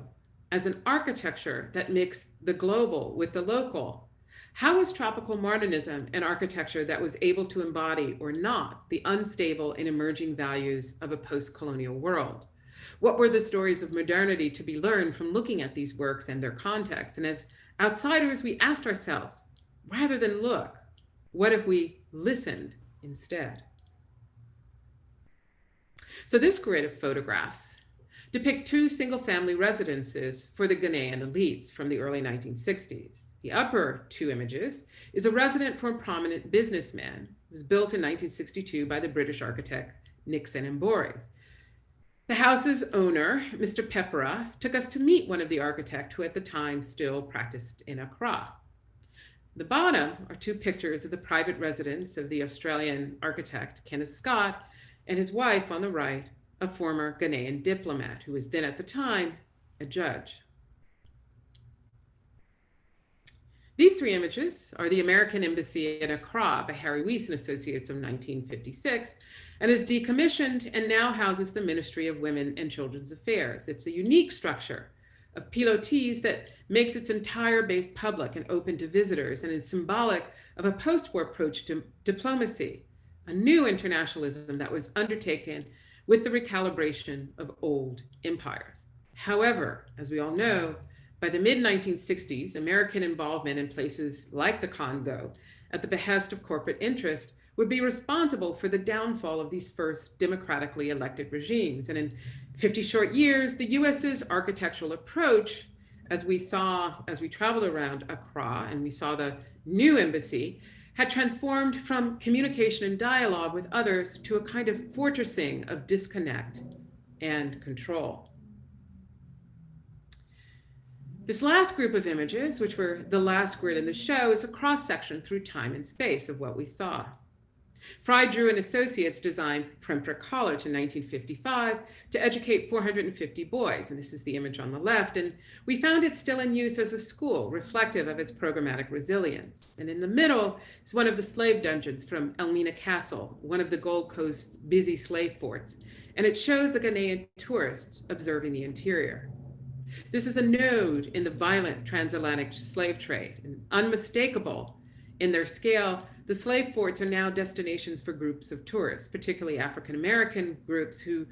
as an architecture that mixed the global with the local, how was tropical modernism an architecture that was able to embody or not the unstable and emerging values of a post-colonial world? What were the stories of modernity to be learned from looking at these works and their context? And as outsiders, we asked ourselves, rather than look, what if we listened instead? So this grid of photographs depict two single-family residences for the Ghanaian elites from the early 1960s. The upper two images is a residence for a prominent businessman. It was built in 1962 by the British architect Nixon Mbores. The house's owner, Mr. Pepera, took us to meet one of the architects who at the time still practiced in Accra. The bottom are two pictures of the private residence of the Australian architect Kenneth Scott and his wife on the right, a former Ghanaian diplomat who was then at the time a judge. These three images are the American Embassy in Accra by Harry Weiss and Associates of 1956, and is decommissioned and now houses the Ministry of Women and Children's Affairs. It's a unique structure of pilotis that makes its entire base public and open to visitors, and is symbolic of a post-war approach to diplomacy, a new internationalism that was undertaken with the recalibration of old empires. However, as we all know, by the mid-1960s, American involvement in places like the Congo at the behest of corporate interest would be responsible for the downfall of these first democratically elected regimes. And in 50 short years, the US's architectural approach, as we traveled around Accra and we saw the new embassy, had transformed from communication and dialogue with others to a kind of fortressing of disconnect and control. This last group of images, which were the last grid in the show, is a cross-section through time and space of what we saw. Fry Drew and Associates designed Prempeh College in 1955 to educate 450 boys, and this is the image on the left, and we found it still in use as a school, reflective of its programmatic resilience. And in the middle is one of the slave dungeons from Elmina Castle, one of the Gold Coast's busy slave forts, and it shows a Ghanaian tourist observing the interior. This is a node in the violent transatlantic slave trade, and unmistakable in their scale. The slave forts are now destinations for groups of tourists, particularly African American groups who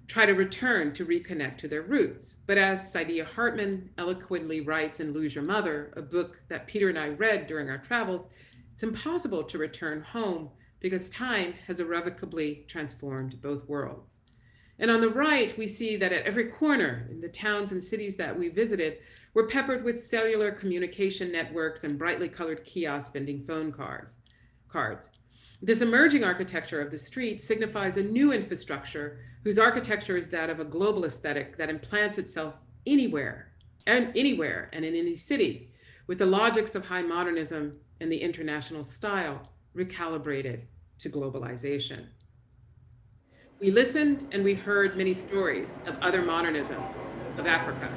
try to return to reconnect to their roots. But as Saidiya Hartman eloquently writes in Lose Your Mother, a book that Peter and I read during our travels, it's impossible to return home because time has irrevocably transformed both worlds. And on the right, we see that at every corner in the towns and cities that we visited were peppered with cellular communication networks and brightly colored kiosks vending phone cards. This emerging architecture of the street signifies a new infrastructure whose architecture is that of a global aesthetic that implants itself anywhere and in any city, with the logics of high modernism and the international style recalibrated to globalization. We listened and we heard many stories of other modernisms of Africa.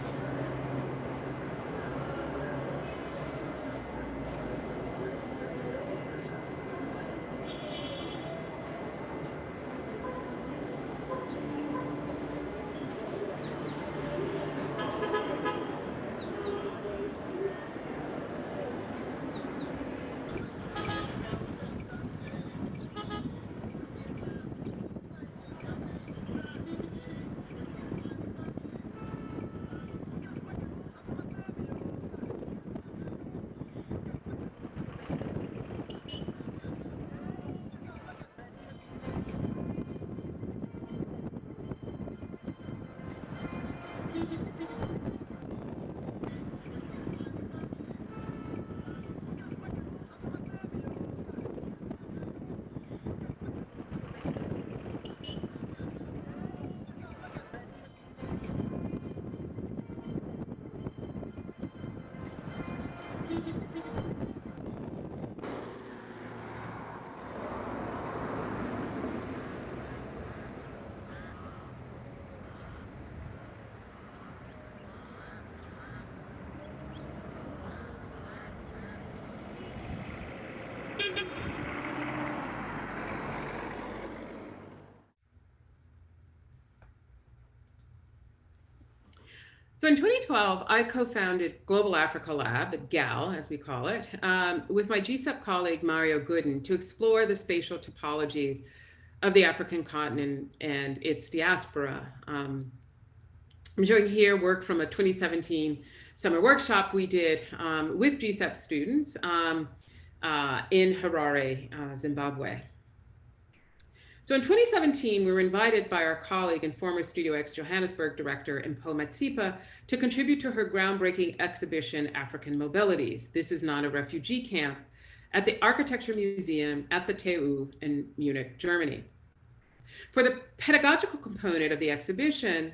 So in 2012, I co-founded Global Africa Lab, GAL as we call it, with my GSAPP colleague Mario Gooden to explore the spatial topologies of the African continent and its diaspora. I'm showing here work from a 2017 summer workshop we did with GSAPP students in Harare, Zimbabwe. So in 2017, we were invited by our colleague and former Studio X Johannesburg director, Mpho Matsipa, to contribute to her groundbreaking exhibition, African Mobilities. This is not a refugee camp, at the Architekturmuseum at the TU in Munich, Germany. For the pedagogical component of the exhibition,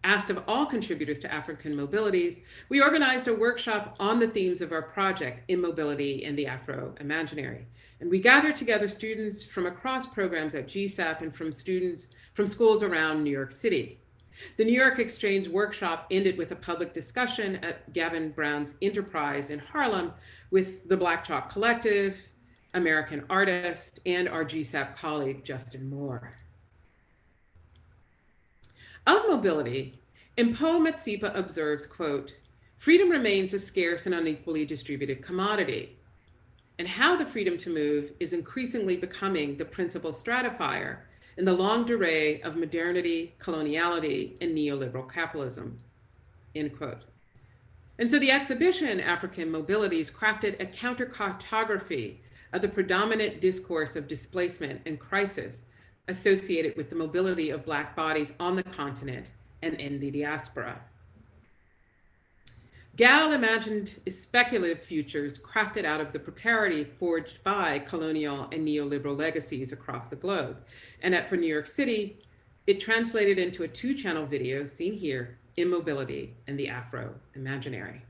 asked of all contributors to African Mobilities, we organized a workshop on the themes of our project, Immobility and the Afro-Imaginary. And we gathered together students from across programs at GSAPP and from students from schools around New York City. The New York Exchange workshop ended with a public discussion at Gavin Brown's Enterprise in Harlem with the Black Chalk Collective, American artist, and our GSAPP colleague, Justin Moore. Of mobility, Mpho Matsipa observes, quote, "Freedom remains a scarce and unequally distributed commodity, and how the freedom to move is increasingly becoming the principal stratifier in the longue durée of modernity, coloniality, and neoliberal capitalism," end quote. And so the exhibition, African Mobilities, crafted a counter-cartography of the predominant discourse of displacement and crisis associated with the mobility of Black bodies on the continent and in the diaspora. GAL imagined speculative futures crafted out of the precarity forged by colonial and neoliberal legacies across the globe. And for New York City, it translated into a 2-channel video seen here, Immobility and the Afro-Imaginary.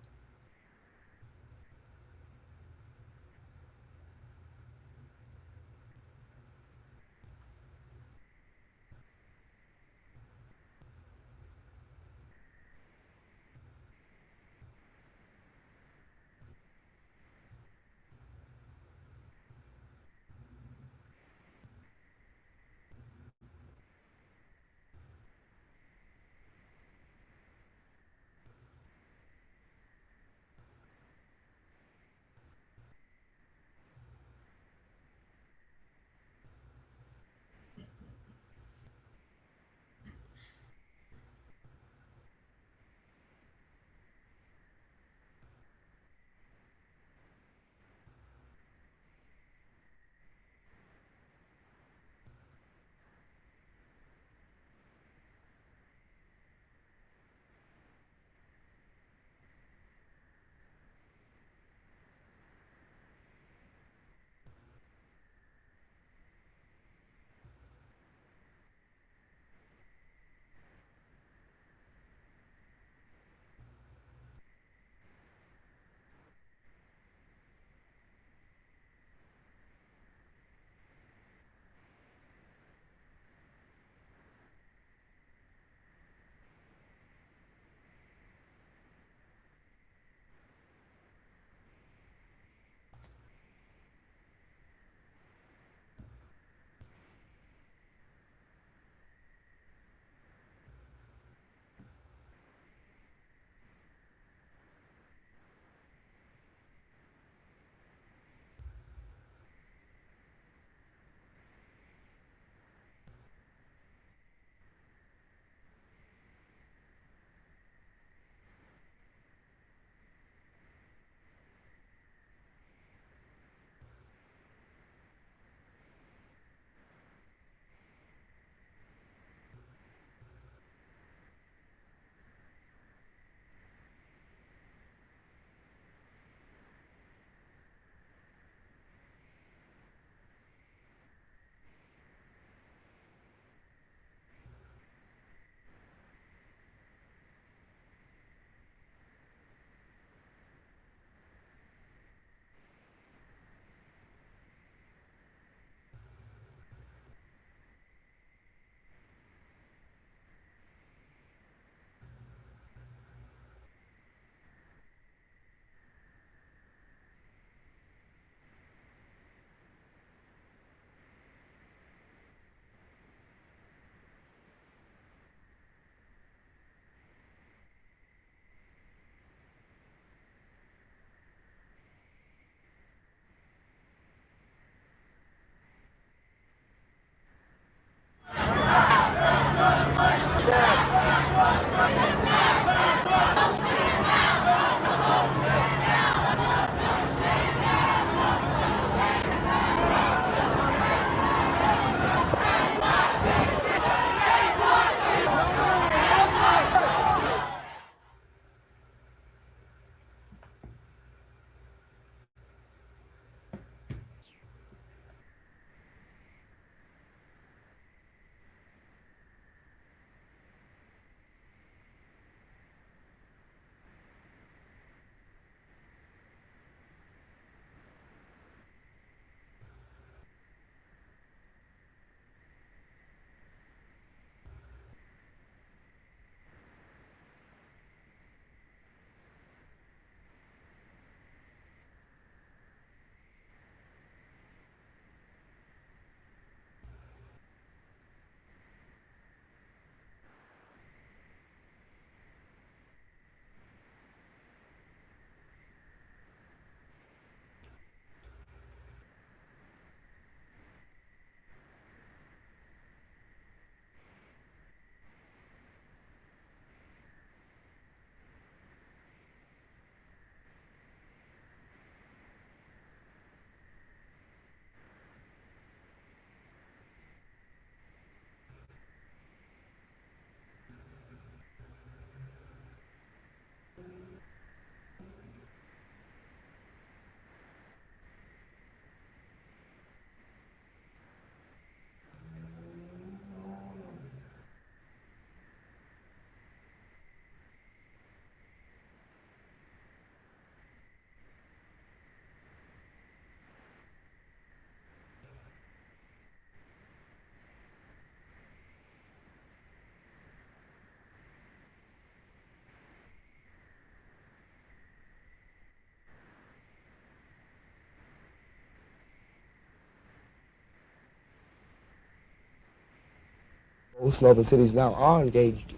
most northern cities now are engaged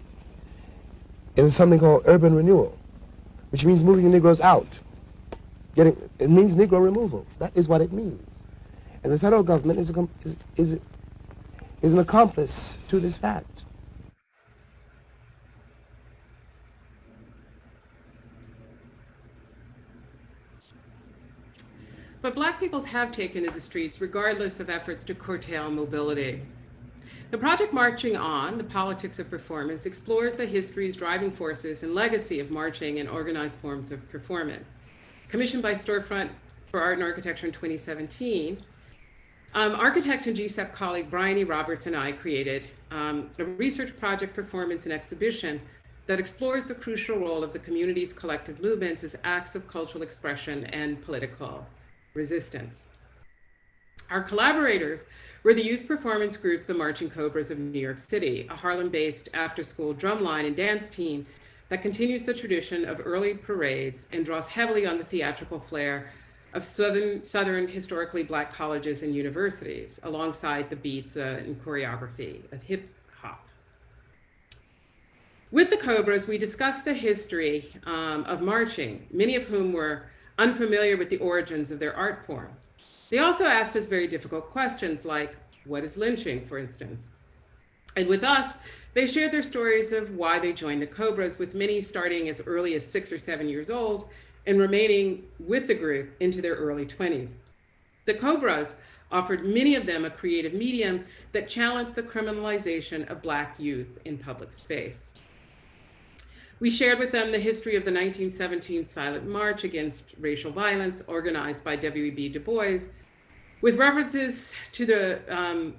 in something called urban renewal, which means moving the Negroes out. It means Negro removal. That is what it means. And the federal government is an accomplice to this fact. But Black peoples have taken to the streets regardless of efforts to curtail mobility. The project Marching On, The Politics of Performance, explores the histories, driving forces, and legacy of marching and organized forms of performance. Commissioned by Storefront for Art and Architecture in 2017, architect and GSAPP colleague Brian E. Roberts and I created a research project, performance, and exhibition that explores the crucial role of the community's collective movements as acts of cultural expression and political resistance. Our collaborators were the youth performance group, the Marching Cobras of New York City, a Harlem-based after-school drumline and dance team that continues the tradition of early parades and draws heavily on the theatrical flair of Southern historically Black colleges and universities, alongside the beats and choreography of hip hop. With the Cobras, we discussed the history of marching, many of whom were unfamiliar with the origins of their art form. They also asked us very difficult questions like, what is lynching, for instance? And with us, they shared their stories of why they joined the Cobras, with many starting as early as 6 or 7 years old and remaining with the group into their early 20s. The Cobras offered many of them a creative medium that challenged the criminalization of Black youth in public space. We shared with them the history of the 1917 silent march against racial violence organized by W.E.B. Du Bois, with references to the,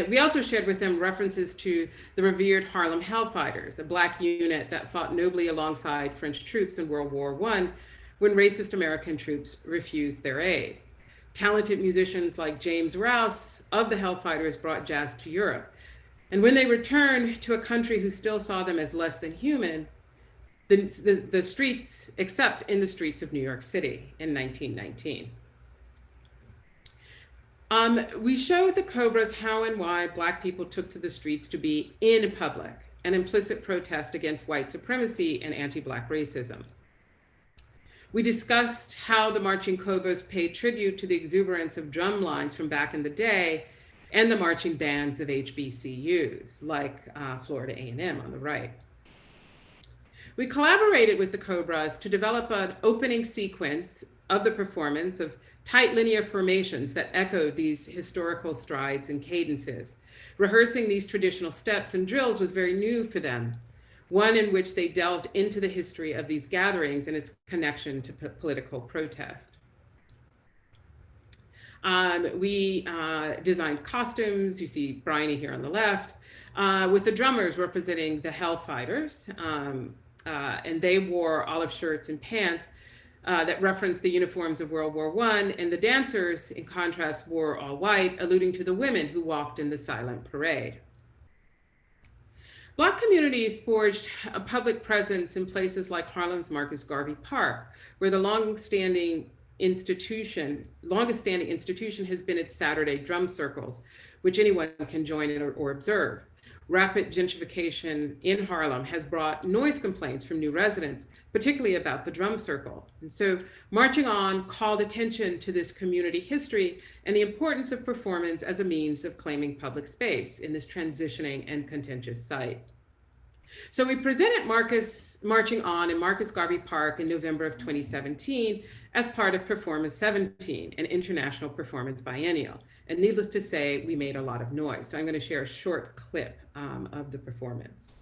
we also shared with them references to the revered Harlem Hellfighters, a Black unit that fought nobly alongside French troops in World War I when racist American troops refused their aid. Talented musicians like James Rouse of the Hellfighters brought jazz to Europe. And when they returned to a country who still saw them as less than human, the streets, except in the streets of New York City in 1919. We showed the Cobras how and why Black people took to the streets to be in public, an implicit protest against white supremacy and anti-Black racism. We discussed how the Marching Cobras paid tribute to the exuberance of drum lines from back in the day and the marching bands of HBCUs, like Florida A&M on the right. We collaborated with the Cobras to develop an opening sequence of the performance of tight linear formations that echoed these historical strides and cadences. Rehearsing these traditional steps and drills was very new for them, one in which they delved into the history of these gatherings and its connection to political protest. We designed costumes, you see Bryony here on the left, with the drummers representing the Hellfighters, and they wore olive shirts and pants that referenced the uniforms of World War I, and the dancers, in contrast, wore all white, alluding to the women who walked in the silent parade. Black communities forged a public presence in places like Harlem's Marcus Garvey Park, where the longest standing institution has been its Saturday drum circles, which anyone can join in or observe. Rapid gentrification in Harlem has brought noise complaints from new residents, particularly about the drum circle. And so Marching On called attention to this community history and the importance of performance as a means of claiming public space in this transitioning and contentious site. So we presented Marching On in Marcus Garvey Park in November of 2017 as part of Performance 17, an international performance biennial. And needless to say, we made a lot of noise. So I'm going to share a short clip of the performance.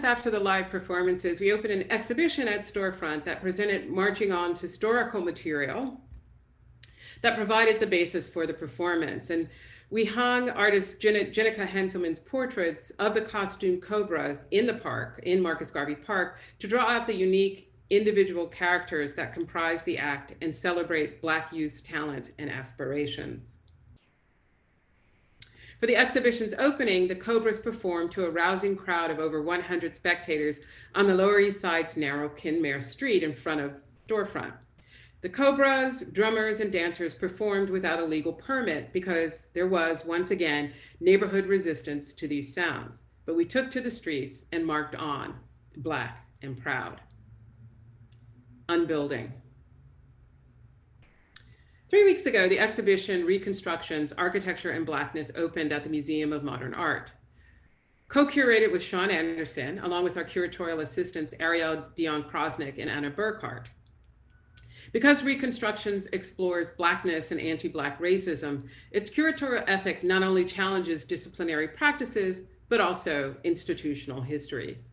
months after the live performances, we opened an exhibition at Storefront that presented Marching On's historical material that provided the basis for the performance. And we hung artist Jenica Henselman's portraits of the costume cobras in the park, in Marcus Garvey Park, to draw out the unique individual characters that comprise the act and celebrate Black youth's talent and aspirations. For the exhibition's opening, the Cobras performed to a rousing crowd of over 100 spectators on the Lower East Side's narrow Kinmare Street in front of Storefront. The Cobras, drummers, and dancers performed without a legal permit because there was, once again, neighborhood resistance to these sounds. But we took to the streets and marked on, Black and proud. Unbuilding. 3 weeks ago, the exhibition Reconstructions, Architecture and Blackness opened at the Museum of Modern Art. Co-curated with Sean Anderson, along with our curatorial assistants, Ariel Dion-Krosnick and Anna Burkhardt. Because Reconstructions explores Blackness and anti-Black racism, its curatorial ethic not only challenges disciplinary practices, but also institutional histories.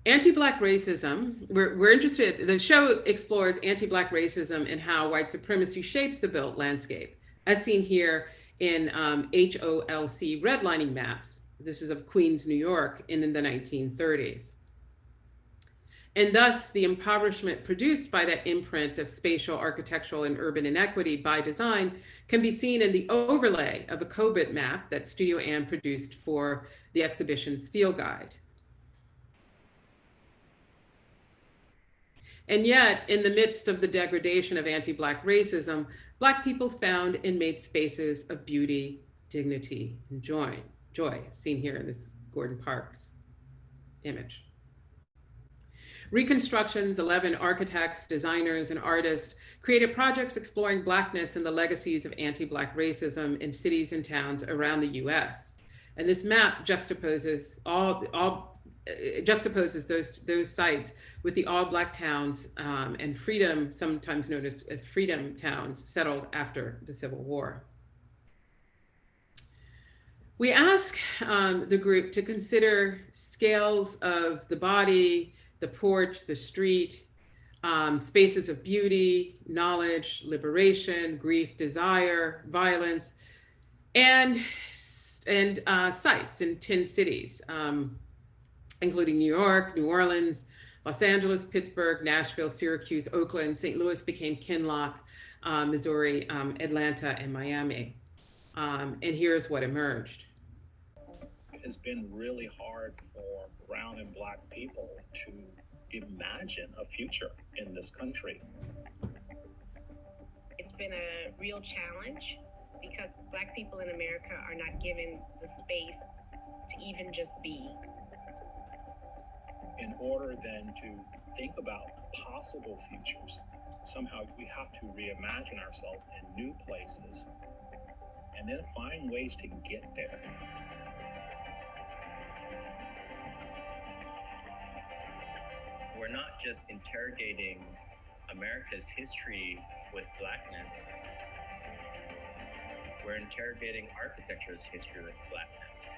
Anti-Black racism, we're interested, the show explores anti-Black racism and how white supremacy shapes the built landscape, as seen here in HOLC redlining maps. This is of Queens, New York in the 1930s. And thus the impoverishment produced by that imprint of spatial, architectural, and urban inequity by design can be seen in the overlay of a COBIT map that Studio Ann produced for the exhibition's field guide. And yet, in the midst of the degradation of anti-Black racism, Black peoples found and made spaces of beauty, dignity, and joy, seen here in this Gordon Parks image. Reconstructions, 11 architects, designers, and artists created projects exploring Blackness and the legacies of anti-Black racism in cities and towns around the US. And this map juxtaposes those sites with the all Black towns and freedom, sometimes known as freedom towns, settled after the Civil War. We ask the group to consider scales of the body, the porch, the street, spaces of beauty, knowledge, liberation, grief, desire, violence, and sites in 10 cities, including New York, New Orleans, Los Angeles, Pittsburgh, Nashville, Syracuse, Oakland, St. Louis became Kinloch, Missouri, Atlanta, and Miami. And here's what emerged. It has been really hard for brown and Black people to imagine a future in this country. It's been a real challenge because Black people in America are not given the space to even just be. In order then to think about possible futures, somehow we have to reimagine ourselves in new places and then find ways to get there. We're not just interrogating America's history with Blackness, we're interrogating architecture's history with Blackness.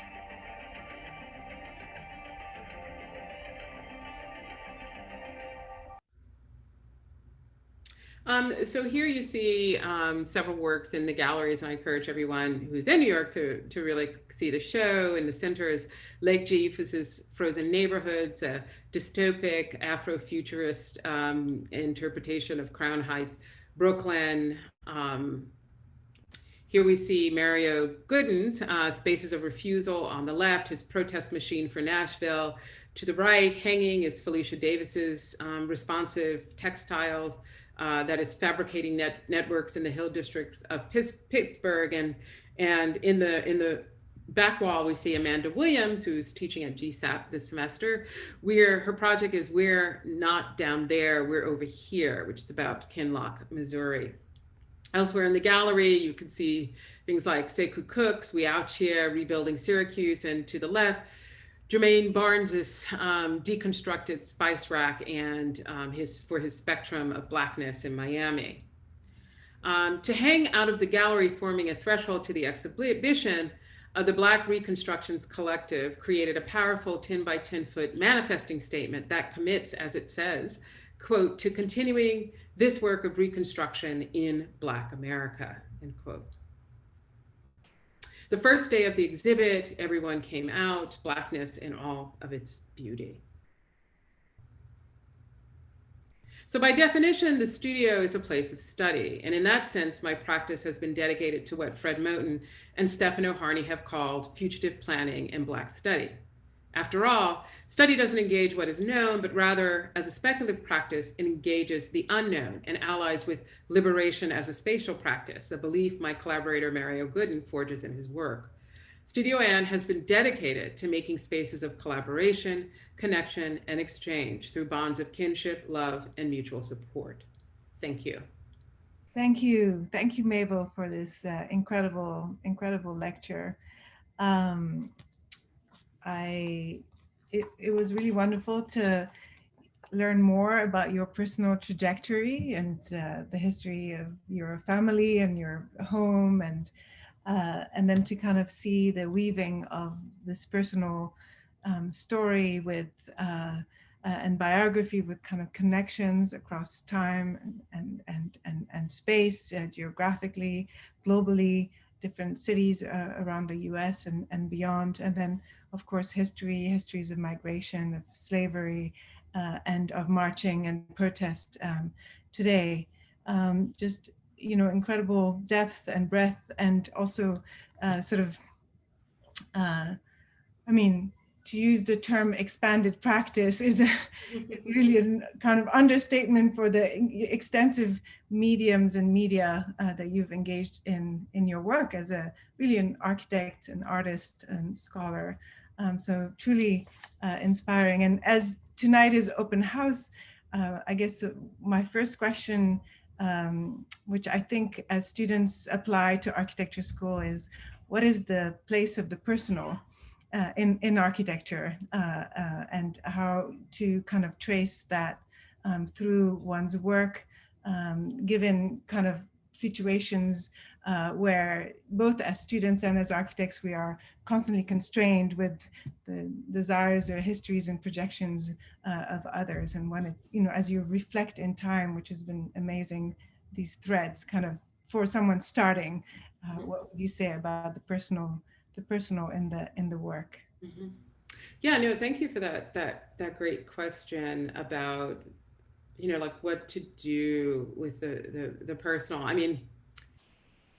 So here you see several works in the galleries, and I encourage everyone who's in New York to really see the show. In the center is Lake Geef. This is Frozen Neighborhoods, a dystopic Afrofuturist interpretation of Crown Heights, Brooklyn. Here we see Mario Gooden's Spaces of Refusal on the left, his protest machine for Nashville. To the right, hanging is Felicia Davis's responsive textiles. That is fabricating networks in the Hill districts of Pittsburgh, and in the back wall we see Amanda Williams, who's teaching at GSAPP this semester. Her project is We're Not Down There, We're Over Here, which is about Kinloch, Missouri. Elsewhere in the gallery, you can see things like Sekou Cooks, We Out Here, Rebuilding Syracuse, and to the left, Jermaine Barnes's deconstructed spice rack and for his spectrum of Blackness in Miami. To hang out of the gallery, forming a threshold to the exhibition, the Black Reconstructions Collective created a powerful 10 by 10 foot manifesting statement that commits, as it says, quote, to continuing this work of reconstruction in Black America, end quote. The first day of the exhibit, everyone came out, Blackness in all of its beauty. So by definition, the studio is a place of study. And in that sense, my practice has been dedicated to what Fred Moten and Stefano Harney have called fugitive planning and Black study. After all, study doesn't engage what is known, but rather, as a speculative practice, it engages the unknown and allies with liberation as a spatial practice, a belief my collaborator Mario Gooden forges in his work. Studio Ann has been dedicated to making spaces of collaboration, connection, and exchange through bonds of kinship, love, and mutual support. Thank you. Thank you. Thank you, Mabel, for this incredible lecture. It was really wonderful to learn more about your personal trajectory and the history of your family and your home, and then to kind of see the weaving of this personal story with and biography with kind of connections across time and space, geographically, globally, different cities around the US and beyond. And then, of course, histories of migration, of slavery, and of marching and protest today. Just, you know, incredible depth and breadth, and also sort of, I mean, to use the term expanded practice is really a kind of understatement for the extensive mediums and media that you've engaged in your work as really an architect, an artist, and scholar. So truly inspiring. And as tonight is open house, I guess my first question, which I think as students apply to architecture school, is what is the place of the personal in architecture, and how to kind of trace that through one's work, given kind of situations where both as students and as architects, we are constantly constrained with the desires or histories and projections of others. And when it, you know, as you reflect in time, which has been amazing, these threads kind of, for someone starting, what would you say about the personal in the work? Mm-hmm. Yeah, no, thank you for that great question about, you know, like what to do with the personal. I mean,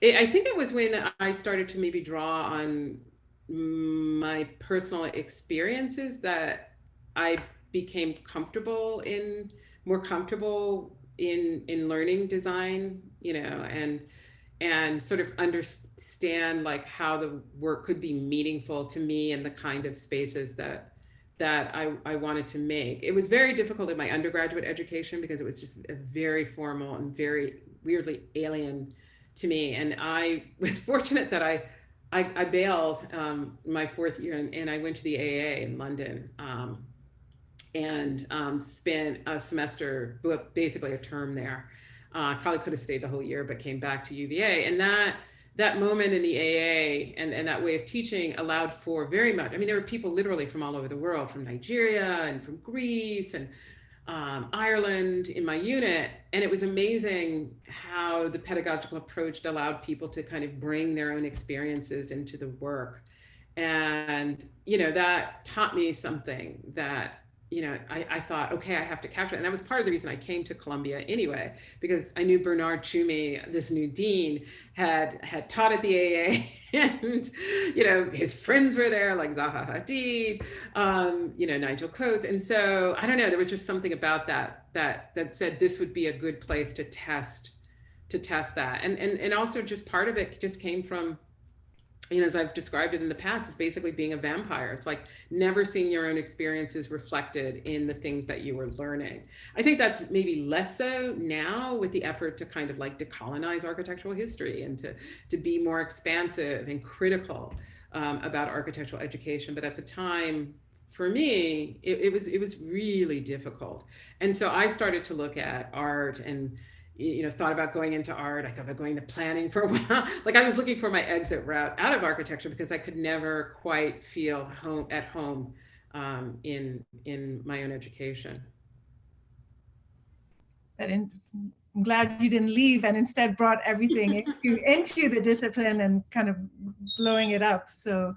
I think it was when I started to maybe draw on my personal experiences that I became more comfortable in learning design, you know, and sort of understand like how the work could be meaningful to me and the kind of spaces that I wanted to make. It was very difficult in my undergraduate education because it was just a very formal and very weirdly alien to me. And I was fortunate that I bailed my fourth year and I went to the AA in London and spent a semester, basically a term there. I probably could have stayed the whole year, but came back to UVA. And that moment in the AA and that way of teaching allowed for very much, I mean, there were people literally from all over the world, from Nigeria and from Greece and Ireland in my unit. And it was amazing how the pedagogical approach allowed people to kind of bring their own experiences into the work. And, you know, that taught me something that, you know, I thought, okay, I have to capture it. And that was part of the reason I came to Columbia anyway, because I knew Bernard Tschumi, this new dean, had taught at the AA, and, you know, his friends were there, like Zaha Hadid, you know, Nigel Coates. And so, I don't know, there was just something about that said this would be a good place to test that. And also just part of it just came from, you know, as I've described it in the past, is basically being a vampire. It's like never seeing your own experiences reflected in the things that you were learning. I think that's maybe less so now with the effort to kind of like decolonize architectural history and to be more expansive and critical about architectural education. But at the time, for me, it was really difficult. And so I started to look at art and, thought about going into art. I thought about going to planning for a while. Like I was looking for my exit route out of architecture because I could never quite feel at home in my own education. I'm glad you didn't leave and instead brought everything into the discipline and kind of blowing it up. So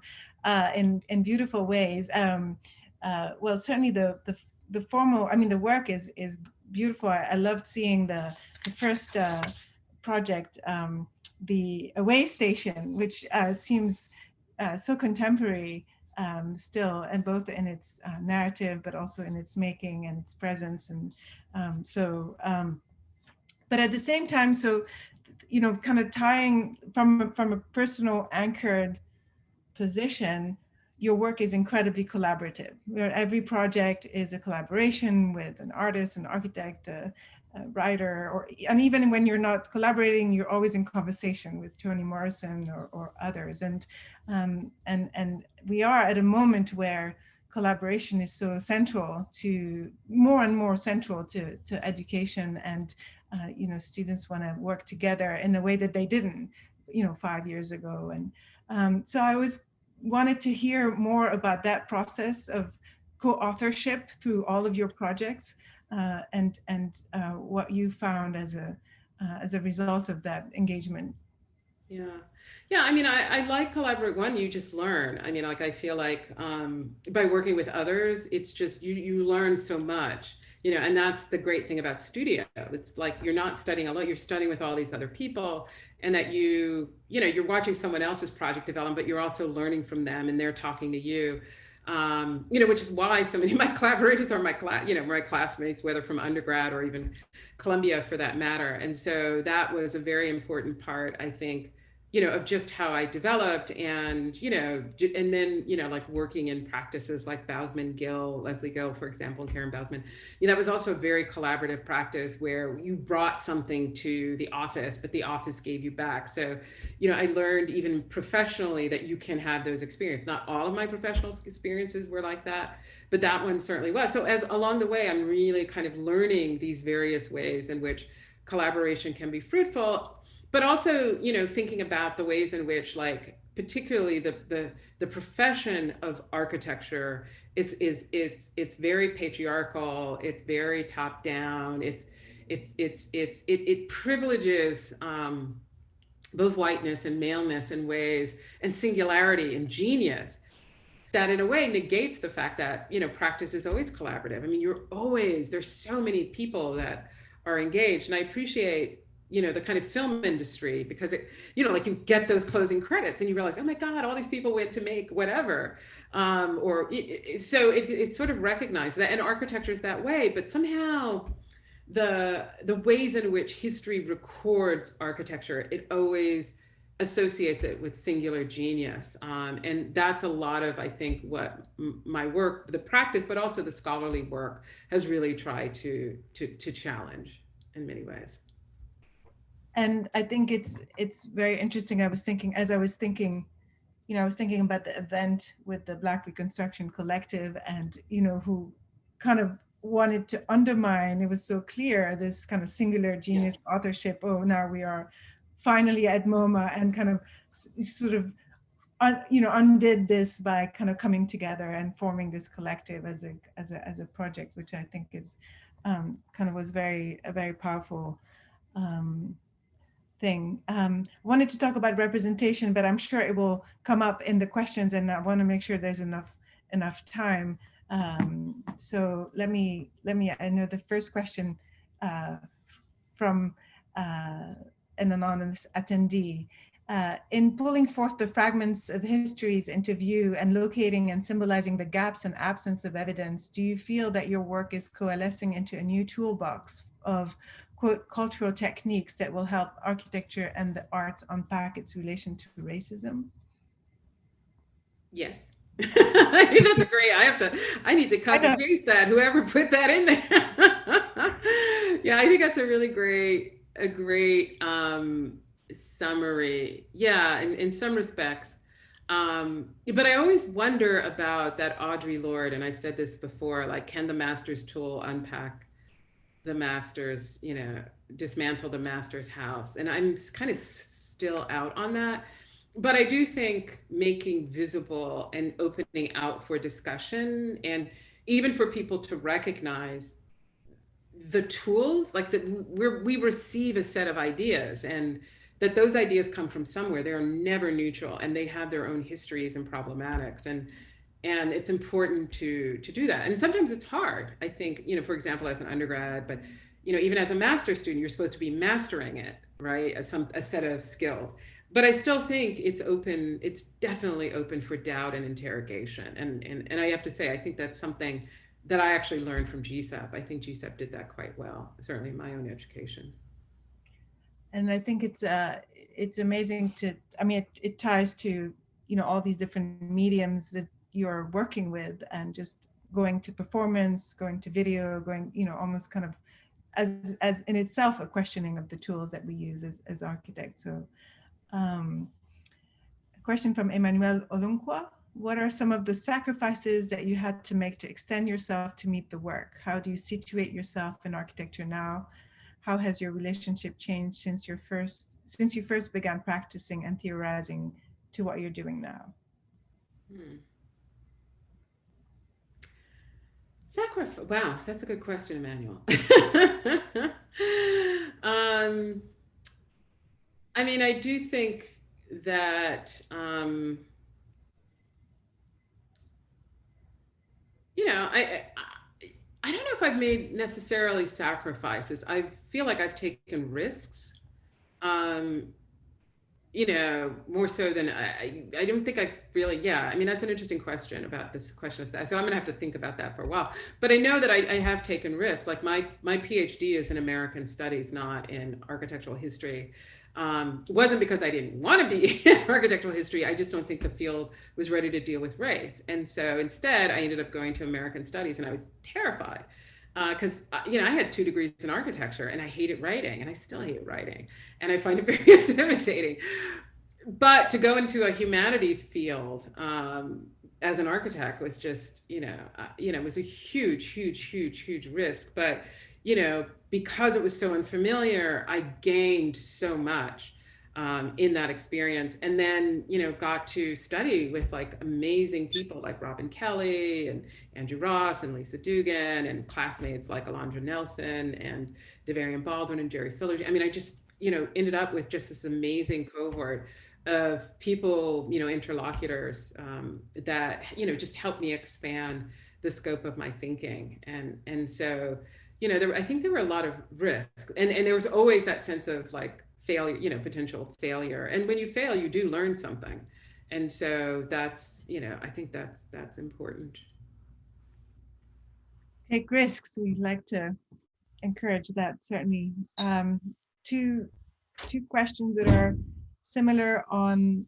in beautiful ways. Well, certainly the formal, I mean, the work is beautiful. I loved seeing the first project, the Away Station, which seems so contemporary still, and both in its narrative, but also in its making and its presence. And but at the same time, so, kind of tying from a personal anchored position, your work is incredibly collaborative. Every project is a collaboration with an artist, an architect, a writer, and even when you're not collaborating, you're always in conversation with Toni Morrison or others. And we are at a moment where collaboration is so central to, more and more central to education, and students want to work together in a way that they didn't, 5 years ago. And so I always wanted to hear more about that process of co-authorship through all of your projects, and what you found as a result of that engagement. Yeah. I mean, I like collaborate. One, you just learn. I mean, like I feel like by working with others, it's just you learn so much. And that's the great thing about studio. It's like you're not studying alone, you're studying with all these other people, and that you're watching someone else's project develop, but you're also learning from them and they're talking to you. Which is why so many of my collaborators are my classmates, whether from undergrad or even Columbia for that matter. And so that was a very important part, I think, of just how I developed, and, and then, like working in practices like Bousman Gill, Leslie Gill, for example, and Karen Bousman, that was also a very collaborative practice where you brought something to the office, but the office gave you back. So, I learned even professionally that you can have those experiences. Not all of my professional experiences were like that, but that one certainly was. So as along the way, I'm really kind of learning these various ways in which collaboration can be fruitful, but also, thinking about the ways in which, like, particularly the profession of architecture it's very patriarchal, it's very top down, it privileges both whiteness and maleness in ways, and singularity and genius, that in a way negates the fact that, practice is always collaborative. I mean, there's so many people that are engaged, and I appreciate the kind of film industry, because it, like you get those closing credits and you realize, oh my God, all these people went to make whatever. So it's sort of recognized that, and architecture is that way, but somehow the ways in which history records architecture, it always associates it with singular genius. And that's a lot of, I think, what my work, the practice, but also the scholarly work has really tried to challenge in many ways. And I think it's very interesting. I was thinking about the event with the Black Reconstruction Collective, and who kind of wanted to undermine, it was so clear, this kind of singular genius authorship. Oh, now we are finally at MoMA, and kind of sort of undid this by kind of coming together and forming this collective as a project, which I think is was a very powerful thing. Wanted to talk about representation, but I'm sure it will come up in the questions, and I want to make sure there's enough time. So let me. I know the first question from an anonymous attendee. In pulling forth the fragments of histories into view and locating and symbolizing the gaps and absence of evidence, do you feel that your work is coalescing into a new toolbox of, quote, cultural techniques that will help architecture and the arts unpack its relation to racism? Yes. I think that's great. I need to cut and paste that, whoever put that in there. Yeah, I think that's a really great summary. Yeah, in some respects. But I always wonder about that Audre Lorde, and I've said this before, like, can the master's tool unpack the master's, dismantle the master's house. And I'm kind of still out on that. But I do think making visible and opening out for discussion, and even for people to recognize the tools, like that we receive a set of ideas, and that those ideas come from somewhere. They are never neutral, and they have their own histories and problematics. And it's important to do that. And sometimes it's hard, I think, for example, as an undergrad, but even as a master's student, you're supposed to be mastering it, right? A set of skills. But I still think it's open, it's definitely open for doubt and interrogation. And I have to say, I think that's something that I actually learned from GSAPP. I think GSAPP did that quite well, certainly in my own education. And I think it's amazing it ties to, all these different mediums that you're working with, and just going to performance, going to video, going, almost kind of as in itself a questioning of the tools that we use as architects. So a question from Emmanuel Olunkwa. What are some of the sacrifices that you had to make to extend yourself to meet the work? How do you situate yourself in architecture now? How has your relationship changed since you first began practicing and theorizing to what you're doing now? Sacrifice. Wow, that's a good question, Emmanuel. I mean, I do think that, I don't know if I've made necessarily sacrifices. I feel like I've taken risks, more so than I don't think I've really, I mean, that's an interesting question about this question of that. So I'm gonna have to think about that for a while. But I know that I have taken risks. Like my PhD is in American Studies, not in architectural history. It wasn't because I didn't want to be in architectural history. I just don't think the field was ready to deal with race. And so instead, I ended up going to American Studies, and I was terrified because, I had 2 degrees in architecture, and I hated writing, and I still hate writing, and I find it very intimidating. But to go into a humanities field as an architect was just, it was a huge risk. But because it was so unfamiliar, I gained so much in that experience. And then, got to study with like amazing people like Robin Kelly and Andrew Ross and Lisa Dugan, and classmates like Alondra Nelson and Devarian Baldwin and Jerry Filler. I mean, I just, ended up with just this amazing cohort of people, interlocutors that, just helped me expand the scope of my thinking. And so, I think there were a lot of risks, and there was always that sense of like failure, potential failure. And when you fail, you do learn something. And so that's, I think that's important. Take risks. We'd like to encourage that, certainly. Two questions that are similar on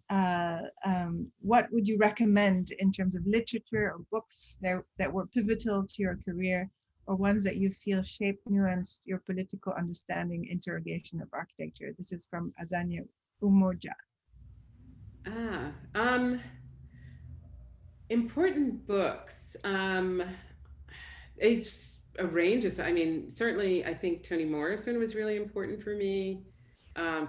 what would you recommend in terms of literature or books that were pivotal to your career, or ones that you feel shaped, nuanced your political understanding, interrogation of architecture? This is from Azania Umoja. Important books. It's a range of, I mean, certainly I think Toni Morrison was really important for me.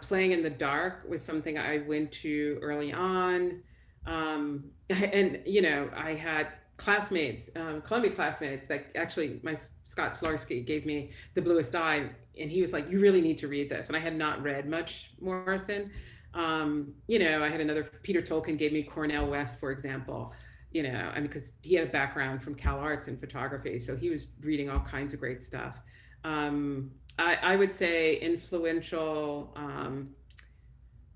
Playing in the Dark was something I went to early on. And, I had classmates, Columbia classmates, that actually Scott Slarsky gave me The Bluest Eye, and he was like, you really need to read this. And I had not read much Morrison. I had another, Peter Tolkien gave me Cornel West, for example, because he had a background from Cal Arts in photography. So he was reading all kinds of great stuff. I would say influential,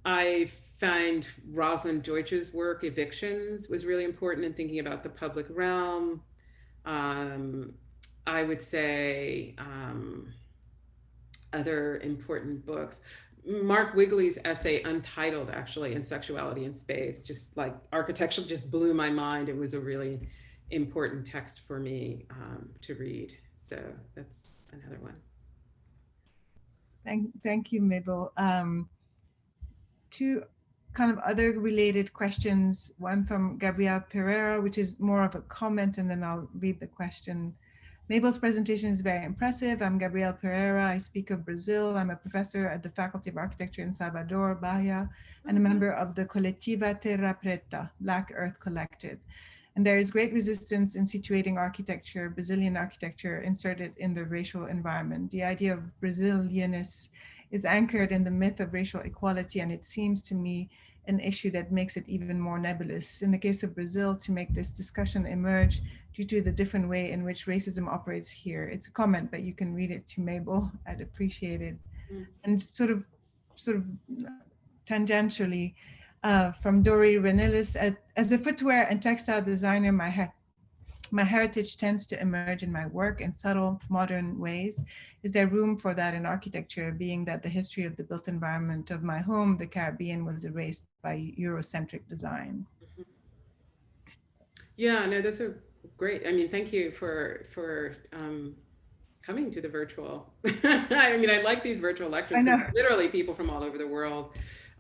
I find Rosalind Deutsch's work, Evictions, was really important in thinking about the public realm. I would say other important books. Mark Wigley's essay, Untitled, actually, in Sexuality in Space, just like architecture, just blew my mind. It was a really important text for me to read. So that's another one. Thank you, Mabel. Two kind of other related questions, one from Gabrielle Pereira, which is more of a comment, and then I'll read the question. Mabel's presentation is very impressive. I'm Gabrielle Pereira. I speak of Brazil. I'm a professor at the Faculty of Architecture in Salvador, Bahia, and a member of the Coletiva Terra Preta, Black Earth Collective. And there is great resistance in situating architecture, Brazilian architecture, inserted in the racial environment. The idea of Brazilianness is anchored in the myth of racial equality, and it seems to me an issue that makes it even more nebulous. In the case of Brazil, to make this discussion emerge due to the different way in which racism operates here. It's a comment, but you can read it to Mabel. I'd appreciate it. And sort of tangentially, from Dori Renilis, as a footwear and textile designer, my heritage tends to emerge in my work in subtle, modern ways. Is there room for that in architecture, being that the history of the built environment of my home, the Caribbean, was erased by Eurocentric design? Yeah, no, those are great. I mean, thank you for coming to the virtual. I mean, I like these virtual lectures. Literally, people from all over the world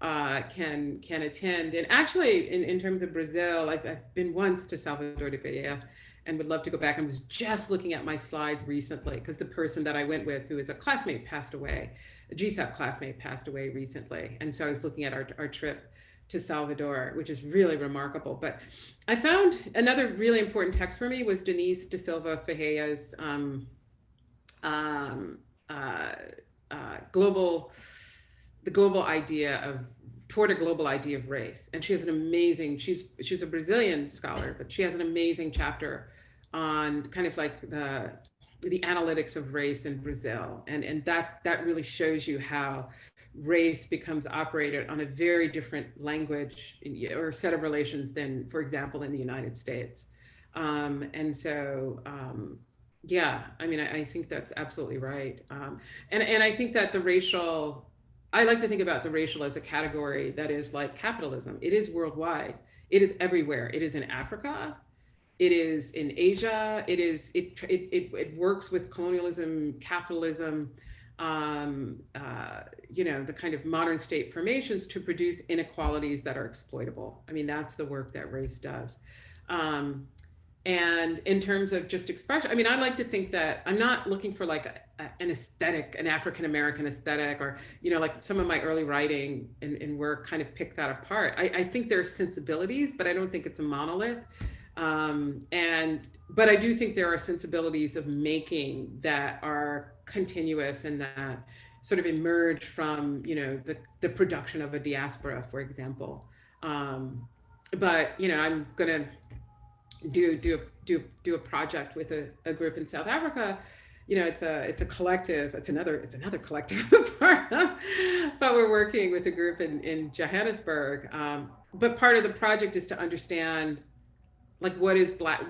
can attend. And actually, in terms of Brazil, I've been once to Salvador de Bahia, and would love to go back. And was just looking at my slides recently because the person that I went with, who is a classmate, passed away. A GSAPP classmate passed away recently. And so I was looking at our trip to Salvador, which is really remarkable. But I found another really important text for me was Denise da Silva Ferreia's toward a global idea of race. And she has an amazing, she's a Brazilian scholar, but she has an amazing chapter on kind of like the analytics of race in Brazil. And that really shows you how race becomes operated on a very different language or set of relations than, for example, in the United States. And so, yeah, I mean, I think that's absolutely right. And I think that I like to think about the racial as a category that is like capitalism. It is worldwide. It is everywhere. It is in Africa. It is in Asia. It works with colonialism, capitalism, you know, the kind of modern state formations to produce inequalities that are exploitable. I mean, that's the work that race does. And in terms of just expression, I mean, I like to think that I'm not looking for like an aesthetic, an African-American aesthetic, or, you know, like some of my early writing and work kind of pick that apart. I think there are sensibilities, but I don't think it's a monolith. But I do think there are sensibilities of making that are continuous and that sort of emerge from, you know, the production of a diaspora, for example. But, you know, I'm gonna do a project with a group in South Africa. You know, it's a collective. It's another collective, but we're working with a group in Johannesburg. But part of the project is to understand, like, what is black?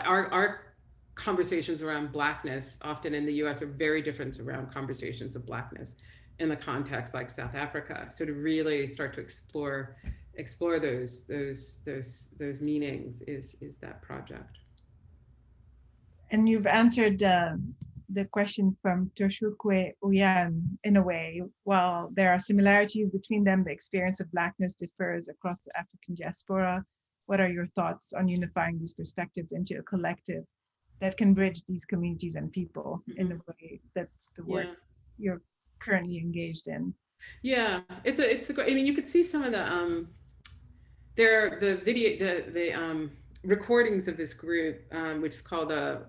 Our conversations around Blackness, often in the U.S., are very different around conversations of Blackness in the context like South Africa. So to really start to explore those meanings is that project. And you've answered the question from Toshukwe Uyan in a way. While there are similarities between them, the experience of Blackness differs across the African diaspora. What are your thoughts on unifying these perspectives into a collective that can bridge these communities and people in a way that's the work you're currently engaged in? Yeah, it's a great, I mean, you could see some of the recordings of this group, which is called the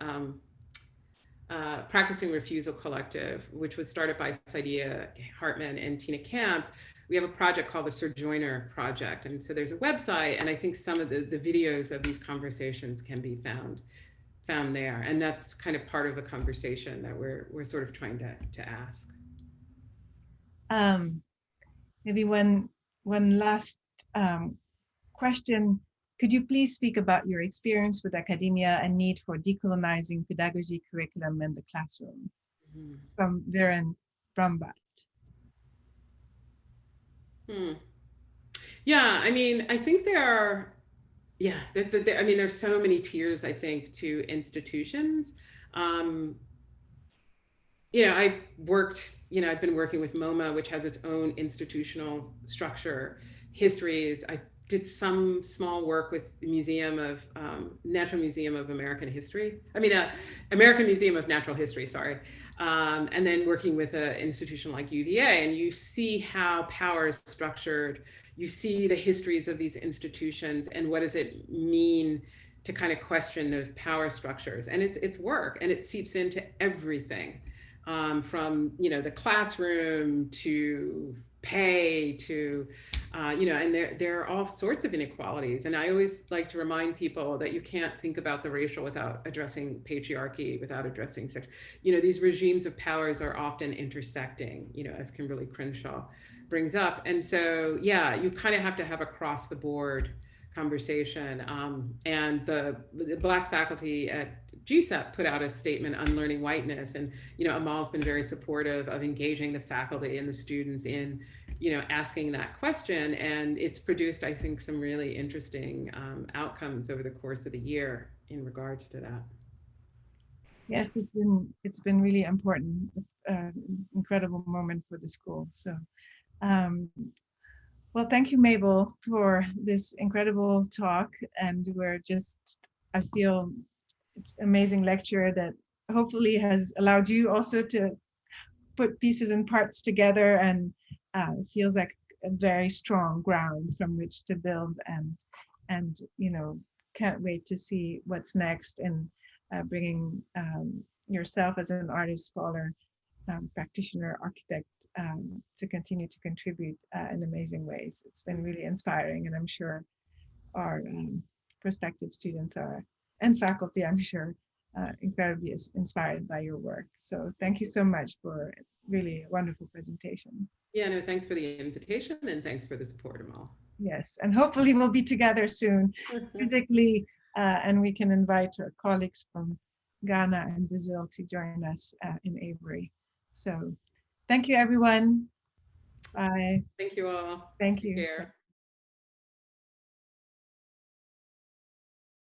Practicing Refusal Collective, which was started by Saidia Hartman and Tina Camp. We have a project called the Sojourner Project. And so there's a website, and I think some of the videos of these conversations can be found there. And that's kind of part of the conversation that we're sort of trying to ask. Maybe one last question. Could you please speak about your experience with academia and need for decolonizing pedagogy curriculum in the classroom? From Viren Brumbat. Yeah, I mean, I think there are, I mean, there's so many tiers, I think, to institutions. You know, I've been working with MoMA, which has its own institutional structure, histories. I did some small work with the Natural Museum of American History. American Museum of Natural History, sorry. And then working with an institution like UVA, and you see how power is structured. You see the histories of these institutions and what does it mean to kind of question those power structures. And it's work, and it seeps into everything, from, the classroom to pay to, and there are all sorts of inequalities. And I always like to remind people that you can't think about the racial without addressing patriarchy, without addressing sex. These regimes of powers are often intersecting, as Kimberly Crenshaw brings up. And so, yeah, you kind of have to have across the board conversation. And the Black faculty at GSAPP put out a statement, Unlearning Whiteness. And, Amale's been very supportive of engaging the faculty and the students in, asking that question. And it's produced, I think, some really interesting outcomes over the course of the year in regards to that. Yes, it's been really important, incredible moment for the school. So, well, thank you, Mabel, for this incredible talk. And I feel it's an amazing lecture that hopefully has allowed you also to put pieces and parts together, and feels like a very strong ground from which to build, and can't wait to see what's next, and bringing yourself as an artist, scholar, practitioner, architect, to continue to contribute in amazing ways. It's been really inspiring, and I'm sure our prospective students and faculty, I'm sure, incredibly inspired by your work. So thank you so much for a really wonderful presentation. Yeah, no, thanks for the invitation, and thanks for the support, Amale. Yes, and hopefully we'll be together soon physically, and we can invite our colleagues from Ghana and Brazil to join us in Avery. So thank you, everyone. Bye. Thank you all. Thank Take you. care.